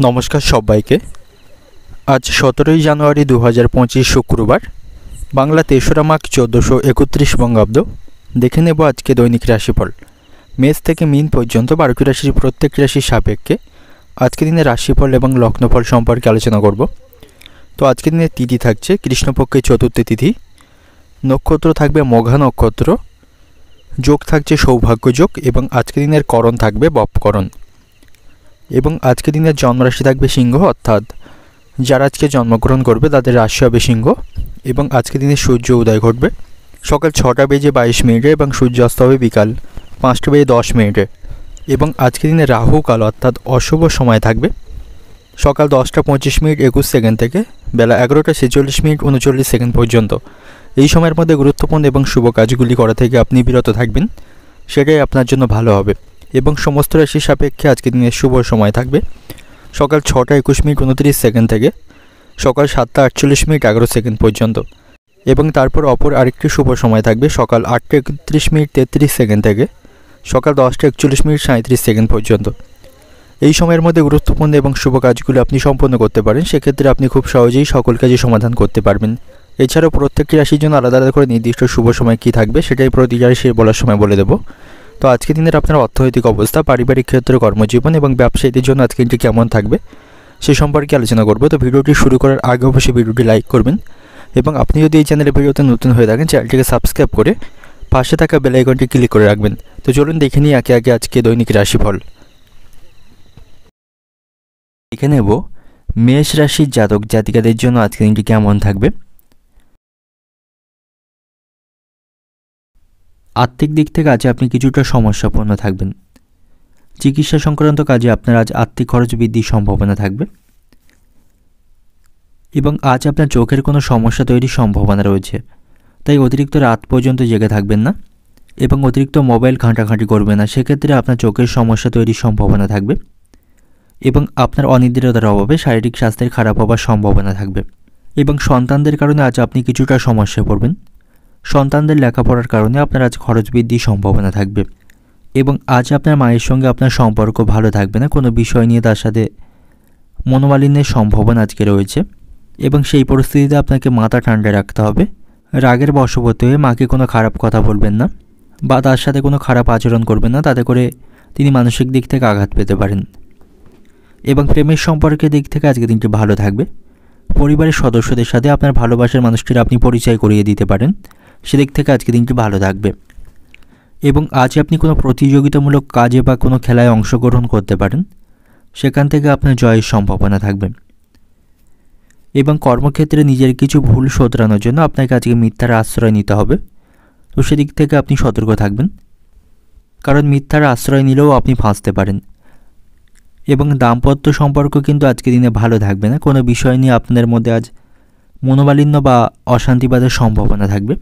নমস্কার সবাইকে। আজ 17ই জানুয়ারি 2025 শুক্রবার, বাংলা 3রা মাঘ 1431 বঙ্গাব্দ। দেখে নেব আজকে দৈনিক রাশিফল। মেষ থেকে মীন পর্যন্ত 12টি রাশির প্রত্যেক রাশির সাপেক্ষে আজকে দিনের রাশিফল এবং লগ্নফল সম্পর্কে আলোচনা করব। তো আজকে দিনের তিথি থাকছে কৃষ্ণপক্ষের চতুর্থী তিথি, নক্ষত্র থাকবে মঘা নক্ষত্র, যোগ থাকছে সৌভাগ্য যোগ এবং আজকে দিনের করণ থাকবে বপকরণ। এবং আজকে দিনের জন্মরাশি থাকবে সিংহ, অর্থাৎ যারা আজকে জন্মগ্রহণ করবে তাদের রাশি হবে সিংহ। এবং আজকে দিনে সূর্য উদয় ঘটবে সকাল 6:22 এবং সূর্য অস্ত হবে বিকাল 5:10। এবং আজকে দিনে রাহু কাল অর্থাৎ অশুভ সময় থাকবে সকাল 10:25 থেকে বেলা 11:46 পর্যন্ত। এই সময়ের মধ্যে গুরুত্বপূর্ণ এবং শুভ কাজগুলি করা থেকে আপনি বিরত থাকবেন, সেটাই আপনার জন্য ভালো হবে। এবং সমস্ত রাশির সাপেক্ষে আজকে দিনের শুভ সময় থাকবে সকাল 6:21 থেকে সকাল 7:48 পর্যন্ত। এবং তারপর অপর আরেকটি শুভ সময় থাকবে সকাল 8:31 থেকে সকাল 10:41 পর্যন্ত। এই সময়ের মধ্যে গুরুত্বপূর্ণ এবং শুভ কাজগুলো আপনি সম্পন্ন করতে পারেন, সেক্ষেত্রে আপনি খুব সহজেই সকল কাজই সমাধান করতে পারবেন। এছাড়াও প্রত্যেকটি রাশির জন্য আলাদা আলাদা করে নির্দিষ্ট শুভ সময় কী থাকবে সেটাই প্রতি রাশির বলার সময় বলে দেবো। তো আজকে দিনের আপনার অর্থনৈতিক অবস্থা, পারিবারিক ক্ষেত্র, কর্মজীবন এবং ব্যবসায়ীদের জন্য আজকে দিনটি কেমন থাকবে সে সম্পর্কে আলোচনা করব। তো ভিডিওটি শুরু করার আগে অবশ্যই ভিডিওটি লাইক করবেন এবং আপনি যদি এই চ্যানেলে ভিডিওতে নতুন হয়ে থাকেন চ্যানেলটিকে সাবস্ক্রাইব করে পাশে থাকা বেল আইকনটি ক্লিক করে রাখবেন। তো চলুন দেখে নিই একে একে আজকে দৈনিক রাশিফল। দেখে নেব মেষ রাশির জাতক জাতিকাদের জন্য আজকে দিনটি কেমন থাকবে। আর্থিক দিক থেকে আজ আপনি কিছুটা সমস্যাপূর্ণ থাকবেন। চিকিৎসা সংক্রান্ত কাজে আপনার আজ আর্থিক খরচ বৃদ্ধির সম্ভাবনা থাকবে এবং আজ আপনার চোখের কোনো সমস্যা তৈরির সম্ভাবনা রয়েছে, তাই অতিরিক্ত রাত পর্যন্ত জেগে থাকবেন না এবং অতিরিক্ত মোবাইল ঘাঁটাঘাঁটি করবেন না, সেক্ষেত্রে আপনার চোখের সমস্যা তৈরির সম্ভাবনা থাকবে এবং আপনার অনিদ্রতার অভাবে শারীরিক স্বাস্থ্যের খারাপ হওয়ার সম্ভাবনা থাকবে। এবং সন্তানদের কারণে আজ আপনি কিছুটা সমস্যায় পড়বেন। সন্তানদের লেখাপড়ার কারণে আপনার আজ খরচ বৃদ্ধির সম্ভাবনা থাকবে এবং আজ আপনার মায়ের সঙ্গে আপনার সম্পর্ক ভালো থাকবে না, কোনো বিষয় নিয়ে তার সাথে মনোমালিন্যের সম্ভাবনা আজকে রয়েছে এবং সেই পরিস্থিতিতে আপনাকে মাথা ঠান্ডা রাখতে হবে। রাগের বশবর্তী হয়ে মাকে কোনো খারাপ কথা বলবেন না বা তার সাথে কোনো খারাপ আচরণ করবেন না, তাতে করে তিনি মানসিক দিক থেকে আঘাত পেতে পারেন। এবং প্রেমের সম্পর্কের দিক থেকে আজকে দিনটি ভালো থাকবে। পরিবারের সদস্যদের সাথে আপনার ভালোবাসার মানুষটির আপনি পরিচয় করিয়ে দিতে পারেন, সেদিক থেকে আজকে দিনটি ভালো থাকবে। এবং আজ আপনি কোনো প্রতিযোগিতামূলক কাজে বা কোনো খেলায় অংশগ্রহণ করতে পারেন, সেখান থেকে আপনার জয়ের সম্ভাবনা থাকবে। এবং কর্মক্ষেত্রে নিজের কিছু ভুল শোধরানোর জন্য আপনাকে আজকে মিথ্যার আশ্রয় নিতে হবে, তো সেদিক থেকে আপনি সতর্ক থাকবেন, কারণ মিথ্যার আশ্রয় নিলেও আপনি ফাঁসতে পারেন। এবং দাম্পত্য সম্পর্ক কিন্তু আজকে দিনে ভালো থাকবে না, কোনো বিষয় নিয়ে আপনাদের মধ্যে আজ মনোমালিন্য বা অশান্তিবাদের সম্ভাবনা থাকবে।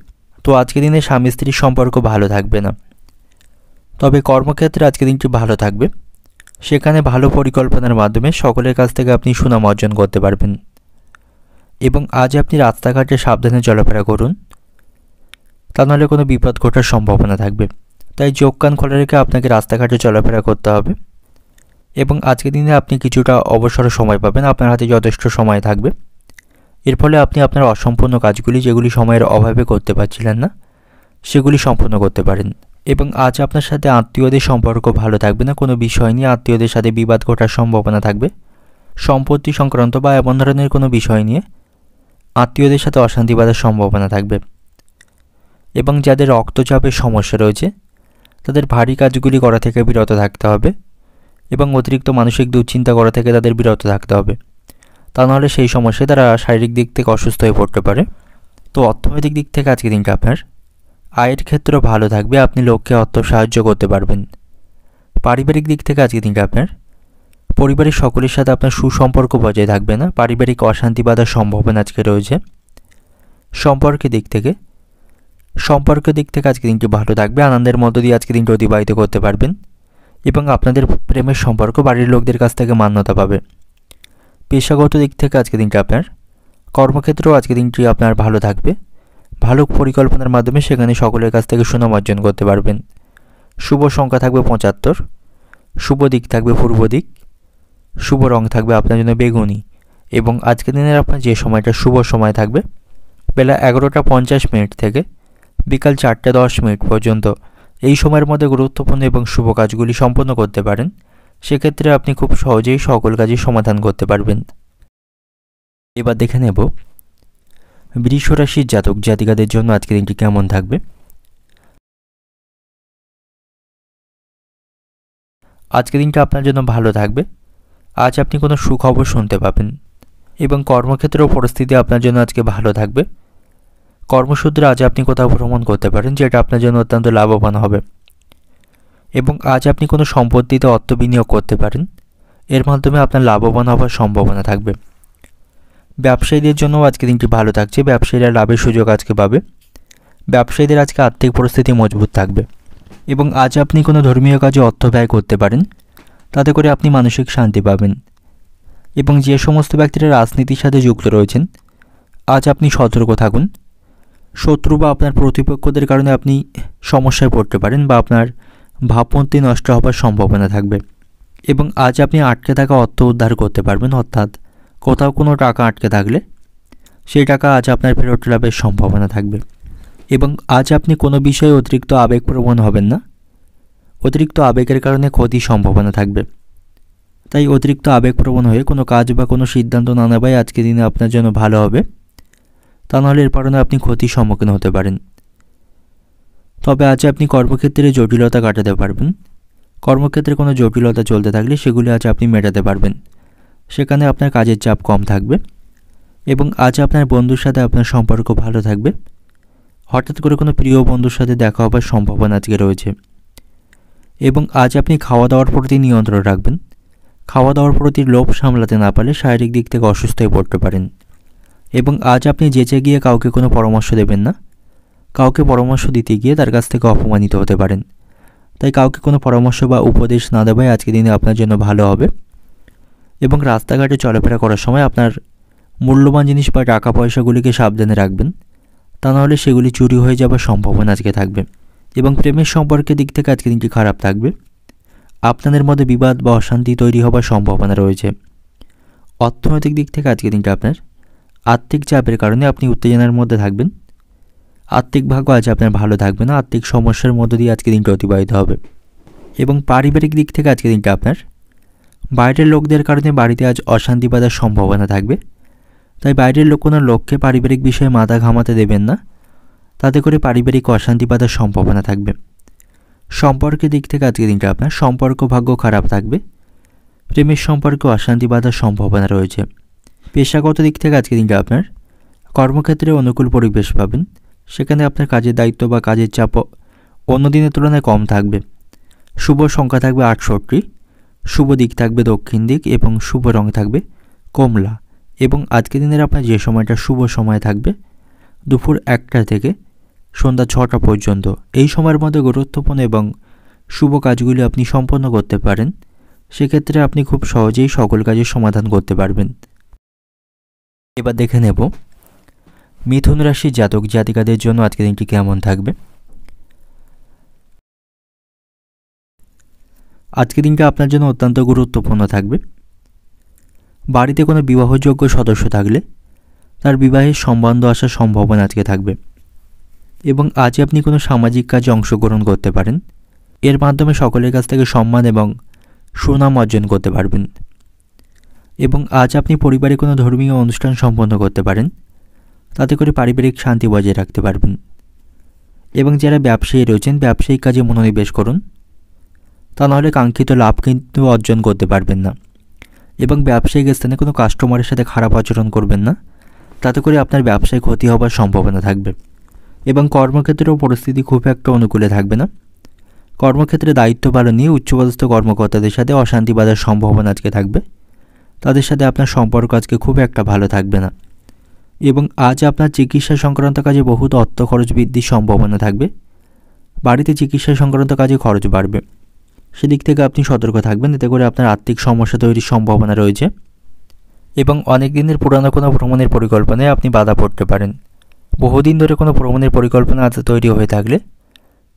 তো আজকে দিনে স্বামী স্ত্রীর সম্পর্ক ভালো থাকবে না, তবে কর্মক্ষেত্রে আজকে দিনটি ভালো থাকবে, সেখানে ভালো পরিকল্পনার মাধ্যমে সকলের কাছ থেকে আপনি সুনাম অর্জন করতে পারবেন। এবং আজ আপনি রাস্তাঘাটে সাবধানে চলাফেরা করুন, তা নাহলে কোনো বিপদ ঘটার সম্ভাবনা থাকবে, তাই চোখ কান খোলা রেখে আপনাকে রাস্তাঘাটে চলাফেরা করতে হবে। এবং আজকে দিনে আপনি কিছুটা অবসর সময় পাবেন, আপনার হাতে যথেষ্ট সময় থাকবে, এর ফলে আপনি আপনার অসম্পূর্ণ কাজগুলি যেগুলি সময়ের অভাবে করতে পারছিলেন না সেগুলি সম্পূর্ণ করতে পারেন। এবং আজ আপনার সাথে আত্মীয়দের সম্পর্ক ভালো থাকবে না, কোনো বিষয় নিয়ে আত্মীয়দের সাথে বিবাদ ঘটার সম্ভাবনা থাকবে। সম্পত্তি সংক্রান্ত বা এমন ধরনের কোনো বিষয় নিয়ে আত্মীয়দের সাথে অশান্তি বাঁধার সম্ভাবনা থাকবে। এবং যাদের রক্তচাপের সমস্যা রয়েছে তাদের ভারী কাজগুলি করা থেকে বিরত থাকতে হবে এবং অতিরিক্ত মানসিক দুশ্চিন্তা করা থেকে তাদের বিরত থাকতে হবে, তা নাহলে সেই সমস্যায় তারা শারীরিক দিক থেকে অসুস্থ হয়ে পড়তে পারে। তো অর্থনৈতিক দিক থেকে আজকে দিনটা আপনার আয়ের ক্ষেত্র ভালো থাকবে, আপনি লোককে অর্থ সাহায্য করতে পারবেন। পারিবারিক দিক থেকে আজকে দিনটা আপনার পরিবারের সকলের সাথে আপনার সুসম্পর্ক বজায় থাকবে না, পারিবারিক অশান্তি বাঁধার সম্ভাবনা আজকে রয়েছে। সম্পর্কের দিক থেকে আজকে দিনটি ভালো থাকবে, আনন্দের মধ্য দিয়ে আজকে দিনটি অতিবাহিত করতে পারবেন এবং আপনাদের প্রেমের সম্পর্ক বাড়ির লোকদের কাছ থেকে মান্যতা পাবে। পেশাগত দিক থেকে আজকে দিনটি আপনার কর্মক্ষেত্রেও আজকে দিনটি আপনার ভালো থাকবে, ভালো পরিকল্পনার মাধ্যমে সেখানে সকলের কাছ থেকে সুনাম অর্জন করতে পারবেন। শুভ সংখ্যা থাকবে 75, শুভ দিক থাকবে পূর্ব দিক, শুভ রং থাকবে আপনার জন্য বেগুনি। এবং আজকের দিনের আপনার যে সময়টা শুভ সময় থাকবে বেলা 11:50 থেকে বিকাল 4:10 পর্যন্ত। এই সময়ের মধ্যে গুরুত্বপূর্ণ এবং শুভ কাজগুলি সম্পন্ন করতে পারেন। সেক্ষেত্রে আপনি খুব সহজেই সকল কাজই সমাধান করতে পারবেন। এবার দেখে নেব বৃষ রাশির জাতক জাতিকাদের জন্য আজকের দিনটি কেমন থাকবে। আজকের দিনটা আপনার জন্য ভালো থাকবে। আজ আপনি কোনো সুখবর শুনতে পাবেন এবং কর্মক্ষেত্রেও পরিস্থিতি আপনার জন্য আজকে ভালো থাকবে। কর্মসূত্রে আজ আপনি কোথাও ভ্রমণ করতে পারেন, যেটা আপনার জন্য অত্যন্ত লাভবান হবে। এবং আজ আপনি কোনো সম্পত্তিতে অর্থ বিনিয়োগ করতে পারেন, এর মাধ্যমে আপনার লাভবান হওয়ার সম্ভাবনা থাকবে। ব্যবসায়ীদের জন্য আজকে দিনটি ভালো থাকছে। ব্যবসায়ীরা লাভের সুযোগ আজকে পাবে। ব্যবসায়ীদের আজকে আর্থিক পরিস্থিতি মজবুত থাকবে। এবং আজ আপনি কোনো ধর্মীয় কাজে অর্থ ব্যয় করতে পারেন, তাতে করে আপনি মানসিক শান্তি পাবেন। এবং যে সমস্ত ব্যক্তিরা রাজনীতির সাথে যুক্ত রয়েছেন, আজ আপনি সতর্ক থাকুন। শত্রু বা আপনার প্রতিপক্ষদের কারণে আপনি সমস্যায় পড়তে পারেন বা আপনার ভাবমূর্তি নষ্ট হওয়ার সম্ভাবনা থাকবে। এবং আজ আপনি আটকে থাকা অর্থ উদ্ধার করতে পারবেন, অর্থাৎ কোথাও কোনো টাকা আটকে থাকলে সেই টাকা আজ আপনার ফেরত লাভের সম্ভাবনা থাকবে। এবং আজ আপনি কোনো বিষয়ে অতিরিক্ত আবেগপ্রবণ হবেন না। অতিরিক্ত আবেগের কারণে ক্ষতির সম্ভাবনা থাকবে। তাই অতিরিক্ত আবেগপ্রবণ হয়ে কোনো কাজ বা কোনো সিদ্ধান্ত না নেওয়াই আজকের দিনে আপনার জন্য ভালো হবে। তা নাহলে এর কারণে আপনি ক্ষতির সম্মুখীন হতে পারেন। তবে আজ আপনি কর্মক্ষেত্রে জটিলতা কাটাতে পারবেন। কর্মক্ষেত্রে কোনো জটিলতা চলতে থাকলে সেগুলি আজ আপনি মেটাতে পারবেন। সেখানে আপনার কাজের চাপ কম থাকবে। এবং আজ আপনার বন্ধুর সাথে আপনার সম্পর্ক ভালো থাকবে। হঠাৎ করে কোনো প্রিয় বন্ধুর সাথে দেখা হবার সম্ভাবনা আজকে রয়েছে। এবং আজ আপনি খাওয়া দাওয়ার প্রতি নিয়ন্ত্রণ রাখবেন। খাওয়া দাওয়ার প্রতি লোভ সামলাতে না পারলে শারীরিক দিক থেকে অসুস্থ হয়ে পড়তে পারেন। এবং আজ আপনি যেচে গিয়ে কাউকে কোনো পরামর্শ দেবেন না। কাউকে পরামর্শ দিতে গিয়ে তার কাছ থেকে অপমানিত হতে পারেন। তাই কাউকে কোনো পরামর্শ বা উপদেশ না দেওয়াই আজকের দিনে আপনার জন্য ভালো হবে। এবং রাস্তাঘাটে চলাফেরা করার সময় আপনার মূল্যবান জিনিস বা টাকা পয়সাগুলিকে সাবধানে রাখবেন, তা নাহলে সেগুলি চুরি হয়ে যাওয়ার সম্ভাবনা আজকে থাকবে। এবং প্রেমের সম্পর্কের দিক থেকে আজকের দিনটি খারাপ থাকবে। আপনাদের মধ্যে বিবাদ বা অশান্তি তৈরি হবার সম্ভাবনা রয়েছে। অর্থনৈতিক দিক থেকে আজকের দিনটা আপনার আর্থিক চাপের কারণে আপনি উত্তেজনার মধ্যে থাকবেন। আর্থিক ভাগ্য আজ আপনার ভালো থাকবে না। আর্থিক সমস্যার মধ্য দিয়ে আজকের দিনটা অতিবাহিত হবে। এবং পারিবারিক দিক থেকে আজকের দিনটা আপনার বাইরের লোকদের কারণে বাড়িতে আজ অশান্তি বাঁধার সম্ভাবনা থাকবে। তাই বাইরের লোক কোনো লোককে পারিবারিক বিষয়ে মাথা ঘামাতে দেবেন না, তাতে করে পারিবারিক অশান্তি বাঁধার সম্ভাবনা থাকবে। সম্পর্কের দিক থেকে আজকের দিনটা আপনার সম্পর্ক ভাগ্য খারাপ থাকবে। প্রেমের সম্পর্কে অশান্তি বাঁধার সম্ভাবনা রয়েছে। পেশাগত দিক থেকে আজকের দিনটা আপনার কর্মক্ষেত্রে অনুকূল পরিবেশ পাবেন। সেখানে আপনার কাজের দায়িত্ব বা কাজের চাপ অন্য দিনের তুলনায় কম থাকবে। শুভ সংখ্যা থাকবে 68, শুভ দিক থাকবে দক্ষিণ দিক এবং শুভ রং থাকবে কমলা। এবং আজকের দিনের আপনার যে সময়টা শুভ সময় থাকবে দুপুর 1টা থেকে সন্ধ্যা 6টা পর্যন্ত। এই সময়ের মধ্যে গুরুত্বপূর্ণ এবং শুভ কাজগুলি আপনি সম্পন্ন করতে পারেন। সেক্ষেত্রে আপনি খুব সহজেই সকল কাজের সমাধান করতে পারবেন। এবার দেখে নেব মিথুন রাশির জাতক জাতিকাদের জন্য আজকের দিনটি কেমন থাকবে। আজকের দিনটা আপনার জন্য অত্যন্ত গুরুত্বপূর্ণ থাকবে। বাড়িতে কোনো বিবাহযোগ্য সদস্য থাকলে তার বিবাহের সম্বন্ধ আসার সম্ভাবনা আজকে থাকবে। এবং আজ আপনি কোনো সামাজিক কাজে অংশগ্রহণ করতে পারেন। এর মাধ্যমে সকলের কাছ থেকে সম্মান এবং সুনাম অর্জন করতে পারবেন। এবং আজ আপনি পরিবারে কোনো ধর্মীয় অনুষ্ঠান সম্পন্ন করতে পারেন, তাতে করে পারিবারিক শান্তি বজায় রাখতে পারবেন। এবং যারা ব্যবসায়ী রয়েছেন ব্যবসায়িক কাজে মনোনিবেশ করুন, তা নাহলে কাঙ্ক্ষিত লাভ কিন্তু অর্জন করতে পারবেন না। এবং ব্যবসায়িক স্থানে কোনো কাস্টমারের সাথে খারাপ আচরণ করবেন না, তাতে করে আপনার ব্যবসায় ক্ষতি হবার সম্ভাবনা থাকবে। এবং কর্মক্ষেত্রেও পরিস্থিতি খুব একটা অনুকূলে থাকবে না। কর্মক্ষেত্রে দায়িত্ব পালন নিয়ে উচ্চপদস্থ কর্মকর্তাদের সাথে অশান্তি বাঁধার সম্ভাবনা আজকে থাকবে। তাদের সাথে আপনার সম্পর্ক আজকে খুব একটা ভালো থাকবে না। এবং আজ আপনার চিকিৎসা সংক্রান্ত কাজে বহুত অর্থ খরচ বৃদ্ধির সম্ভাবনা থাকবে। বাড়িতে চিকিৎসা সংক্রান্ত কাজে খরচ বাড়বে। সেদিক থেকে আপনি সতর্ক থাকবেন, এতে করে আপনার আর্থিক সমস্যা তৈরির সম্ভাবনা রয়েছে। এবং অনেক দিনের পুরানো কোনো ভ্রমণের পরিকল্পনায় আপনি বাধা পড়তে পারেন। বহুদিন ধরে কোনো ভ্রমণের পরিকল্পনা আজ তৈরি হয়ে থাকলে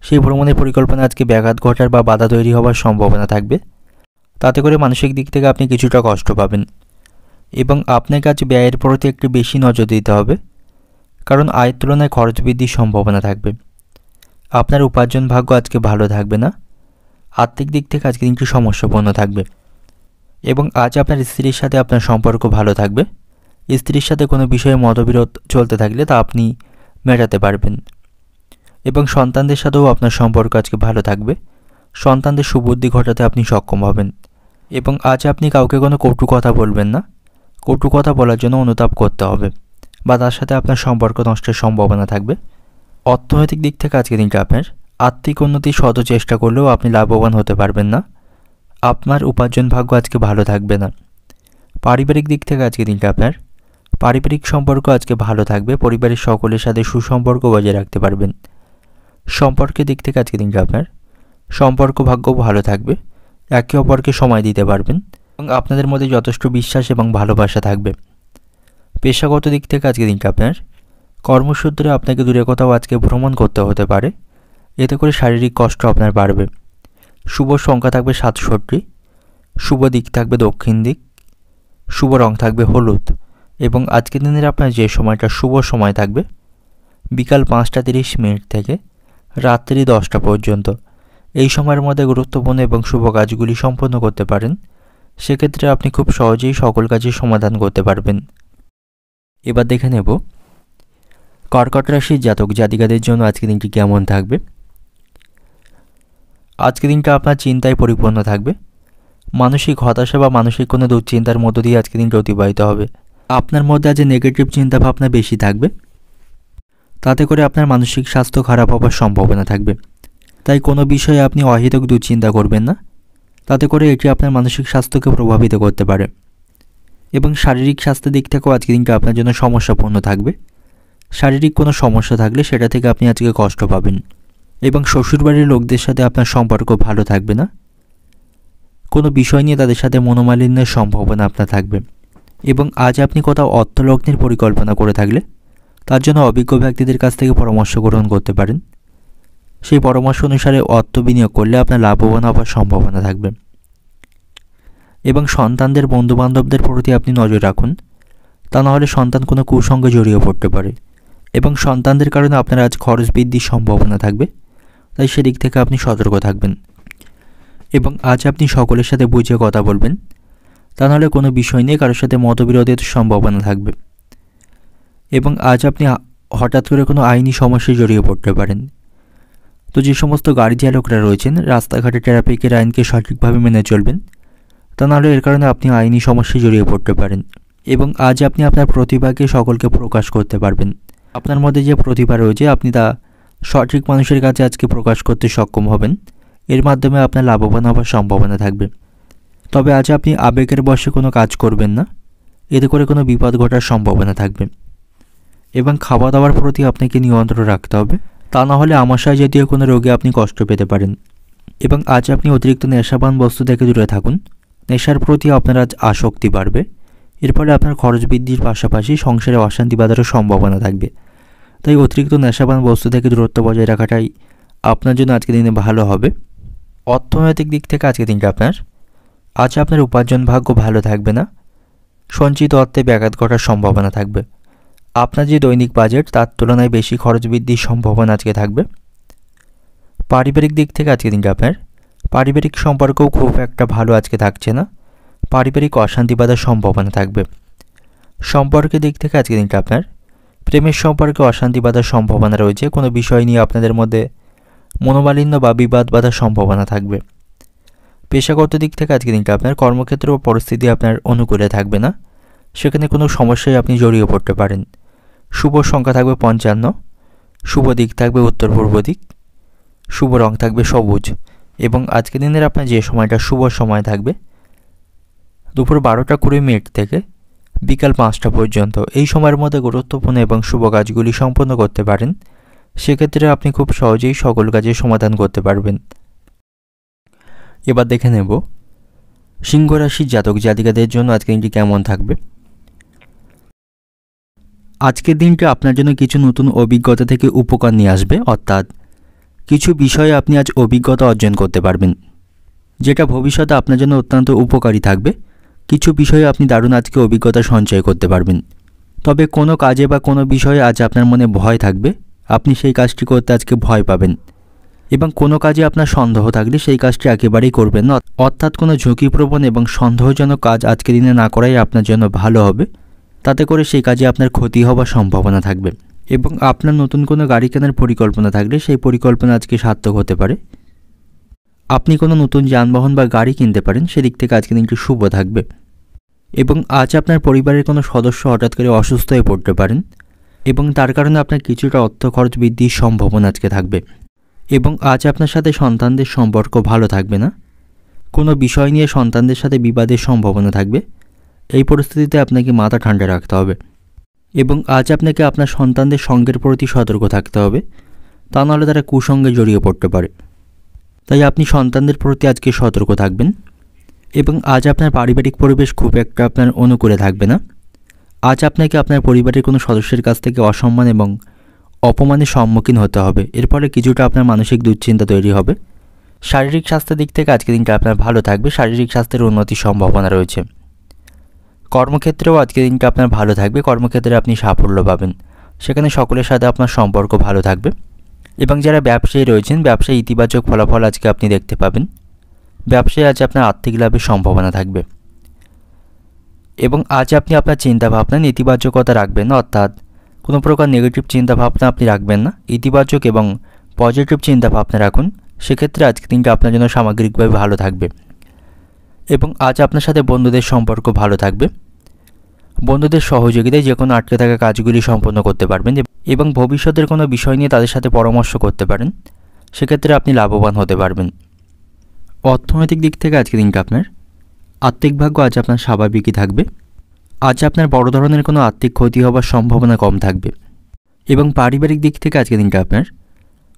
সেই ভ্রমণের পরিকল্পনা আজকে ব্যাঘাত ঘটার বা বাধা তৈরি হওয়ার সম্ভাবনা থাকবে। তাতে করে মানসিক দিক থেকে আপনি কিছুটা কষ্ট পাবেন এবং আপনাকে আজ ব্যয়ের প্রতি একটু বেশি নজর দিতে হবে, কারণ আয়ের তুলনায় খরচ বৃদ্ধির সম্ভাবনা থাকবে। আপনার উপার্জন ভাগ্য আজকে ভালো থাকবে না। আর্থিক দিক থেকে আজকে দিনটি সমস্যাপূর্ণ থাকবে এবং আজ আপনার স্ত্রীর সাথে আপনার সম্পর্ক ভালো থাকবে। স্ত্রীর সাথে কোনো বিষয়ে মতবিরোধ চলতে থাকলে তা আপনি মেটাতে পারবেন এবং সন্তানদের সাথেও আপনার সম্পর্ক আজকে ভালো থাকবে। সন্তানদের সুবুদ্ধি ঘটাতে আপনি সক্ষম হবেন এবং আজ আপনি কাউকে কোনো কটু কথা বলবেন না। কটু কথা বলার জন্য অনুতাপ করতে হবে বা তার সাথে আপনার সম্পর্ক নষ্টের সম্ভাবনা থাকবে। অর্থনৈতিক দিক থেকে আজকে দিনটা আপনার আর্থিক উন্নতির শত চেষ্টা করলেও আপনি লাভবান হতে পারবেন না। আপনার উপার্জন ভাগ্য আজকে ভালো থাকবে না। পারিবারিক দিক থেকে আজকে দিনটা আপনার পারিবারিক সম্পর্ক আজকে ভালো থাকবে। পরিবারের সকলের সাথে সুসম্পর্ক বজায় রাখতে পারবেন। সম্পর্কের দিক থেকে আজকে দিনটা আপনার সম্পর্ক ভাগ্য ভালো থাকবে। একে অপরকে সময় দিতে পারবেন এবং আপনাদের মধ্যে যথেষ্ট বিশ্বাস এবং ভালোবাসা থাকবে। পেশাগত দিক থেকে আজকে দিনটা আপনার কর্মসূত্রে আপনাকে দূরে কোথাও আজকে ভ্রমণ করতে হতে পারে। এতে করে শারীরিক কষ্ট আপনার বাড়বে। শুভ সংখ্যা থাকবে 67, শুভ দিক থাকবে দক্ষিণ দিক, শুভ রং থাকবে হলুদ এবং আজকের দিনের আপনার যে সময়টা শুভ সময় থাকবে বিকাল 5:30 থেকে রাত্রি 10টা পর্যন্ত। এই সময়ের মধ্যে গুরুত্বপূর্ণ এবং শুভ কাজগুলি সম্পন্ন করতে পারেন। সেক্ষেত্রে আপনি খুব সহজেই সকল কাজের সমাধান করতে পারবেন। এবার দেখে নেব কর্কট রাশির জাতক জাতিকাদের জন্য আজকে দিনটি কেমন থাকবে। আজকে দিনটা আপনার চিন্তায় পরিপূর্ণ থাকবে। মানসিক হতাশা বা মানসিক কোনো দুশ্চিন্তার মধ্য দিয়ে আজকে দিনটা অতিবাহিত হবে। আপনার মধ্যে আজ নেগেটিভ চিন্তাভাবনা বেশি থাকবে, তাতে করে আপনার মানসিক স্বাস্থ্য খারাপ হওয়ার সম্ভাবনা থাকবে। তাই কোনো বিষয়ে আপনি অহেতুক দুশ্চিন্তা করবেন না, তাতে করে এটি আপনার মানসিক স্বাস্থ্যকে প্রভাবিত করতে পারে এবং শারীরিক স্বাস্থ্যের দিক থেকেও আজকে দিনটা আপনার জন্য সমস্যাপূর্ণ থাকবে। শারীরিক কোনো সমস্যা থাকলে সেটা থেকে আপনি আজকে কষ্ট পাবেন এবং শ্বশুরবাড়ির লোকদের সাথে আপনার সম্পর্ক ভালো থাকবে না। কোনো বিষয় নিয়ে তাদের সাথে মনোমালিন্যের সম্ভাবনা আপনার থাকবে এবং আজ আপনি কোথাও অর্থলগ্নের পরিকল্পনা করে থাকলে তার জন্য অভিজ্ঞ ব্যক্তিদের কাছ থেকে পরামর্শ গ্রহণ করতে পারেন। সেই পরামর্শ অনুসারে অর্থ বিনিয়োগ করলে আপনার লাভবান হওয়ার সম্ভাবনা থাকবে এবং সন্তানদের বন্ধুবান্ধবদের প্রতি আপনি নজর রাখুন, তা নাহলে সন্তান কোনো কুসঙ্গে জড়িয়ে পড়তে পারে এবং সন্তানদের কারণে আপনার আজ খরচ বৃদ্ধির সম্ভাবনা থাকবে। তাই সেদিক থেকে আপনি সতর্ক থাকবেন এবং আজ আপনি সকলের সাথে বুঝে কথা বলবেন, তা নাহলে কোনো বিষয় নিয়ে কারোর সাথে মতবিরোধের সম্ভাবনা থাকবে এবং আজ আপনি হঠাৎ করে কোনো আইনি সমস্যায় জড়িয়ে পড়তে পারেন। তো যে সমস্ত গাড়ি চালকরা রয়েছেন রাস্তাঘাটে ট্রাফিকের আইনকে সঠিকভাবে মেনে চলবেন, তা নাহলে এর কারণে আপনি আইনি সমস্যায় জড়িয়ে পড়তে পারেন এবং আজ আপনি আপনার প্রতিভাকে সকলকে প্রকাশ করতে পারবেন। আপনার মধ্যে যে প্রতিভা রয়েছে আপনি তা সঠিক মানুষের কাছে আজকে প্রকাশ করতে সক্ষম হবেন। এর মাধ্যমে আপনার লাভবান হওয়ার সম্ভাবনা থাকবে। তবে আজ আপনি আবেগের বশে কোনো কাজ করবেন না, এতে করে কোনো বিপদ ঘটার সম্ভাবনা থাকবে এবং খাওয়া দাওয়ার প্রতি আপনাকে নিয়ন্ত্রণ রাখতে হবে, তা না হলে আমাশয় জাতীয় কোনো রোগে আপনি কষ্ট পেতে পারেন এবং আজ আপনি অতিরিক্ত নেশাপান বস্তু থেকে দূরে থাকুন। নেশার প্রতি আপনার আজ আসক্তি বাড়বে। এর ফলে আপনার খরচ বৃদ্ধির পাশাপাশি সংসারে অশান্তি বাঁধারও সম্ভাবনা থাকবে। তাই অতিরিক্ত নেশাপান বস্তু থেকে দূরত্ব বজায় রাখাটাই আপনার জন্য আজকের দিনে ভালো হবে। অর্থনৈতিক দিক থেকে আজকের দিনটা আপনার উপার্জন ভাগ্য ভালো থাকবে না। সঞ্চিত অর্থে ব্যাঘাত ঘটার সম্ভাবনা থাকবে। আপনার যে দৈনিক বাজেট তার তুলনায় বেশি খরচ বৃদ্ধির সম্ভাবনা আজকে থাকবে। পারিবারিক দিক থেকে আজকের দিনটা আপনার পারিবারিক সম্পর্কও খুব একটা ভালো আজকে থাকছে না। পারিবারিক অশান্তি বাঁধার সম্ভাবনা থাকবে। সম্পর্কের দিক থেকে আজকের দিনটা আপনার প্রেমের সম্পর্কে অশান্তি বাঁধার সম্ভাবনা রয়েছে। কোনো বিষয় নিয়ে আপনাদের মধ্যে মনোমালিন্য বা বিবাদ বাঁধার সম্ভাবনা থাকবে। পেশাগত দিক থেকে আজকের দিনটা আপনার কর্মক্ষেত্র ও পরিস্থিতি আপনার অনুকূলে থাকবে না, সেখানে কোনো সমস্যায় আপনি জড়িয়ে পড়তে পারেন। শুভ সংখ্যা থাকবে 55, শুভ দিক থাকবে উত্তর পূর্ব দিক, শুভ রং থাকবে সবুজ এবং আজকের দিনের আপনার যে সময়টা শুভ সময় থাকবে দুপুর 12:20 থেকে বিকাল 5টা পর্যন্ত। এই সময়ের মধ্যে গুরুত্বপূর্ণ এবং শুভ কাজগুলি সম্পন্ন করতে পারেন। সেক্ষেত্রে আপনি খুব সহজেই সকল কাজের সমাধান করতে পারবেন। এবার দেখে নেব সিংহ রাশির জাতক জাতিকাদের জন্য আজকের দিনটি কেমন থাকবে। আজকের দিনটি আপনার জন্য কিছু নতুন অভিজ্ঞতা থেকে উপকার নিয়ে আসবে, অর্থাৎ কিছু বিষয়ে আপনি আজ অভিজ্ঞতা অর্জন করতে পারবেন। যেটা ভবিষ্যতে আপনার জন্য অত্যন্ত উপকারী থাকবে। কিছু বিষয়ে আপনি দারুণ আজকে অভিজ্ঞতা সঞ্চয় করতে পারবেন। তবে কোনো কাজে বা কোনো বিষয়ে আজ আপনার মনে ভয় থাকবে, আপনি সেই কাজটি করতে আজকে ভয় পাবেন। এবং কোনো কাজে আপনার সন্দেহ থাকলে সেই কাজটি একেবারেই করবেন না, অর্থাৎ কোনো ঝুঁকিপ্রবণ এবং সন্দেহজনক কাজ আজকের দিনে না করাই আপনার জন্য ভালো হবে। তাতে করে সেই কাজে আপনার ক্ষতি হওয়ার সম্ভাবনা থাকবে। এবং আপনার নতুন কোনো গাড়ি কেনার পরিকল্পনা থাকলে সেই পরিকল্পনা আজকে সার্থক হতে পারে। আপনি কোনো নতুন যানবাহন বা গাড়ি কিনতে পারেন, সেদিক থেকে আজকে দিনটি শুভ থাকবে। এবং আজ আপনার পরিবারের কোনো সদস্য হঠাৎ করে অসুস্থ হয়ে পড়তে পারেন এবং তার কারণে আপনার কিছুটা অর্থ খরচ বৃদ্ধির সম্ভাবনা আজকে থাকবে। এবং আজ আপনার সাথে সন্তানদের সম্পর্ক ভালো থাকবে না, কোনো বিষয় নিয়ে সন্তানদের সাথে বিবাদের সম্ভাবনা থাকবে। এই পরিস্থিতিতে আপনাকে মাথা ঠান্ডা রাখতে হবে এবং আজ আপনাকে আপনার সন্তানদের সঙ্গের প্রতি সতর্ক থাকতে হবে, তা নাহলে তারা কুসঙ্গে জড়িয়ে পড়তে পারে। তাই আপনি সন্তানদের প্রতি আজকে সতর্ক থাকবেন। এবং আজ আপনার পারিবারিক পরিবেশ খুব একটা আপনার অনুকূলে থাকবে না। আজ আপনাকে আপনার পরিবারের কোনো সদস্যের কাছ থেকে অসম্মান এবং অপমানের সম্মুখীন হতে হবে। এর ফলে কিছুটা আপনার মানসিক দুশ্চিন্তা তৈরি হবে। শারীরিক স্বাস্থ্যের দিক থেকে আজকের দিনটা আপনার ভালো থাকবে, শারীরিক স্বাস্থ্যের উন্নতির সম্ভাবনা রয়েছে। কর্মক্ষেত্রেও আজকের দিনটা আপনার ভালো থাকবে, কর্মক্ষেত্রে আপনি সাফল্য পাবেন, সেখানে সকলের সাথে আপনার সম্পর্ক ভালো থাকবে। এবং যারা ব্যবসায়ী রয়েছেন, ব্যবসায় ইতিবাচক ফলাফল আজকে আপনি দেখতে পাবেন। ব্যবসায় আজ আপনার আর্থিক লাভের সম্ভাবনা থাকবে। এবং আজ আপনি আপনার চিন্তাভাবনা নেতিবাচকতা রাখবেন না, অর্থাৎ কোনো প্রকার নেগেটিভ চিন্তাভাবনা আপনি রাখবেন না, ইতিবাচক এবং পজিটিভ চিন্তাভাবনা রাখুন। সেক্ষেত্রে আজকের দিনটা আপনার জন্য সামগ্রিকভাবে ভালো থাকবে। এবং আজ আপনার সাথে বন্ধুদের সম্পর্ক ভালো থাকবে। বন্ধুদের সহযোগিতায় যে কোনো আটকে থাকা কাজগুলি সম্পন্ন করতে পারবেন এবং ভবিষ্যতের কোনো বিষয় নিয়ে তাদের সাথে পরামর্শ করতে পারেন, সেক্ষেত্রে আপনি লাভবান হতে পারবেন। অর্থনৈতিক দিক থেকে আজকের দিনটা আপনার আর্থিক ভাগ্য আজ আপনার স্বাভাবিকই থাকবে। আজ আপনার বড় ধরনের কোনো আর্থিক ক্ষতি হওয়ার সম্ভাবনা কম থাকবে। এবং পারিবারিক দিক থেকে আজকের দিনটা আপনার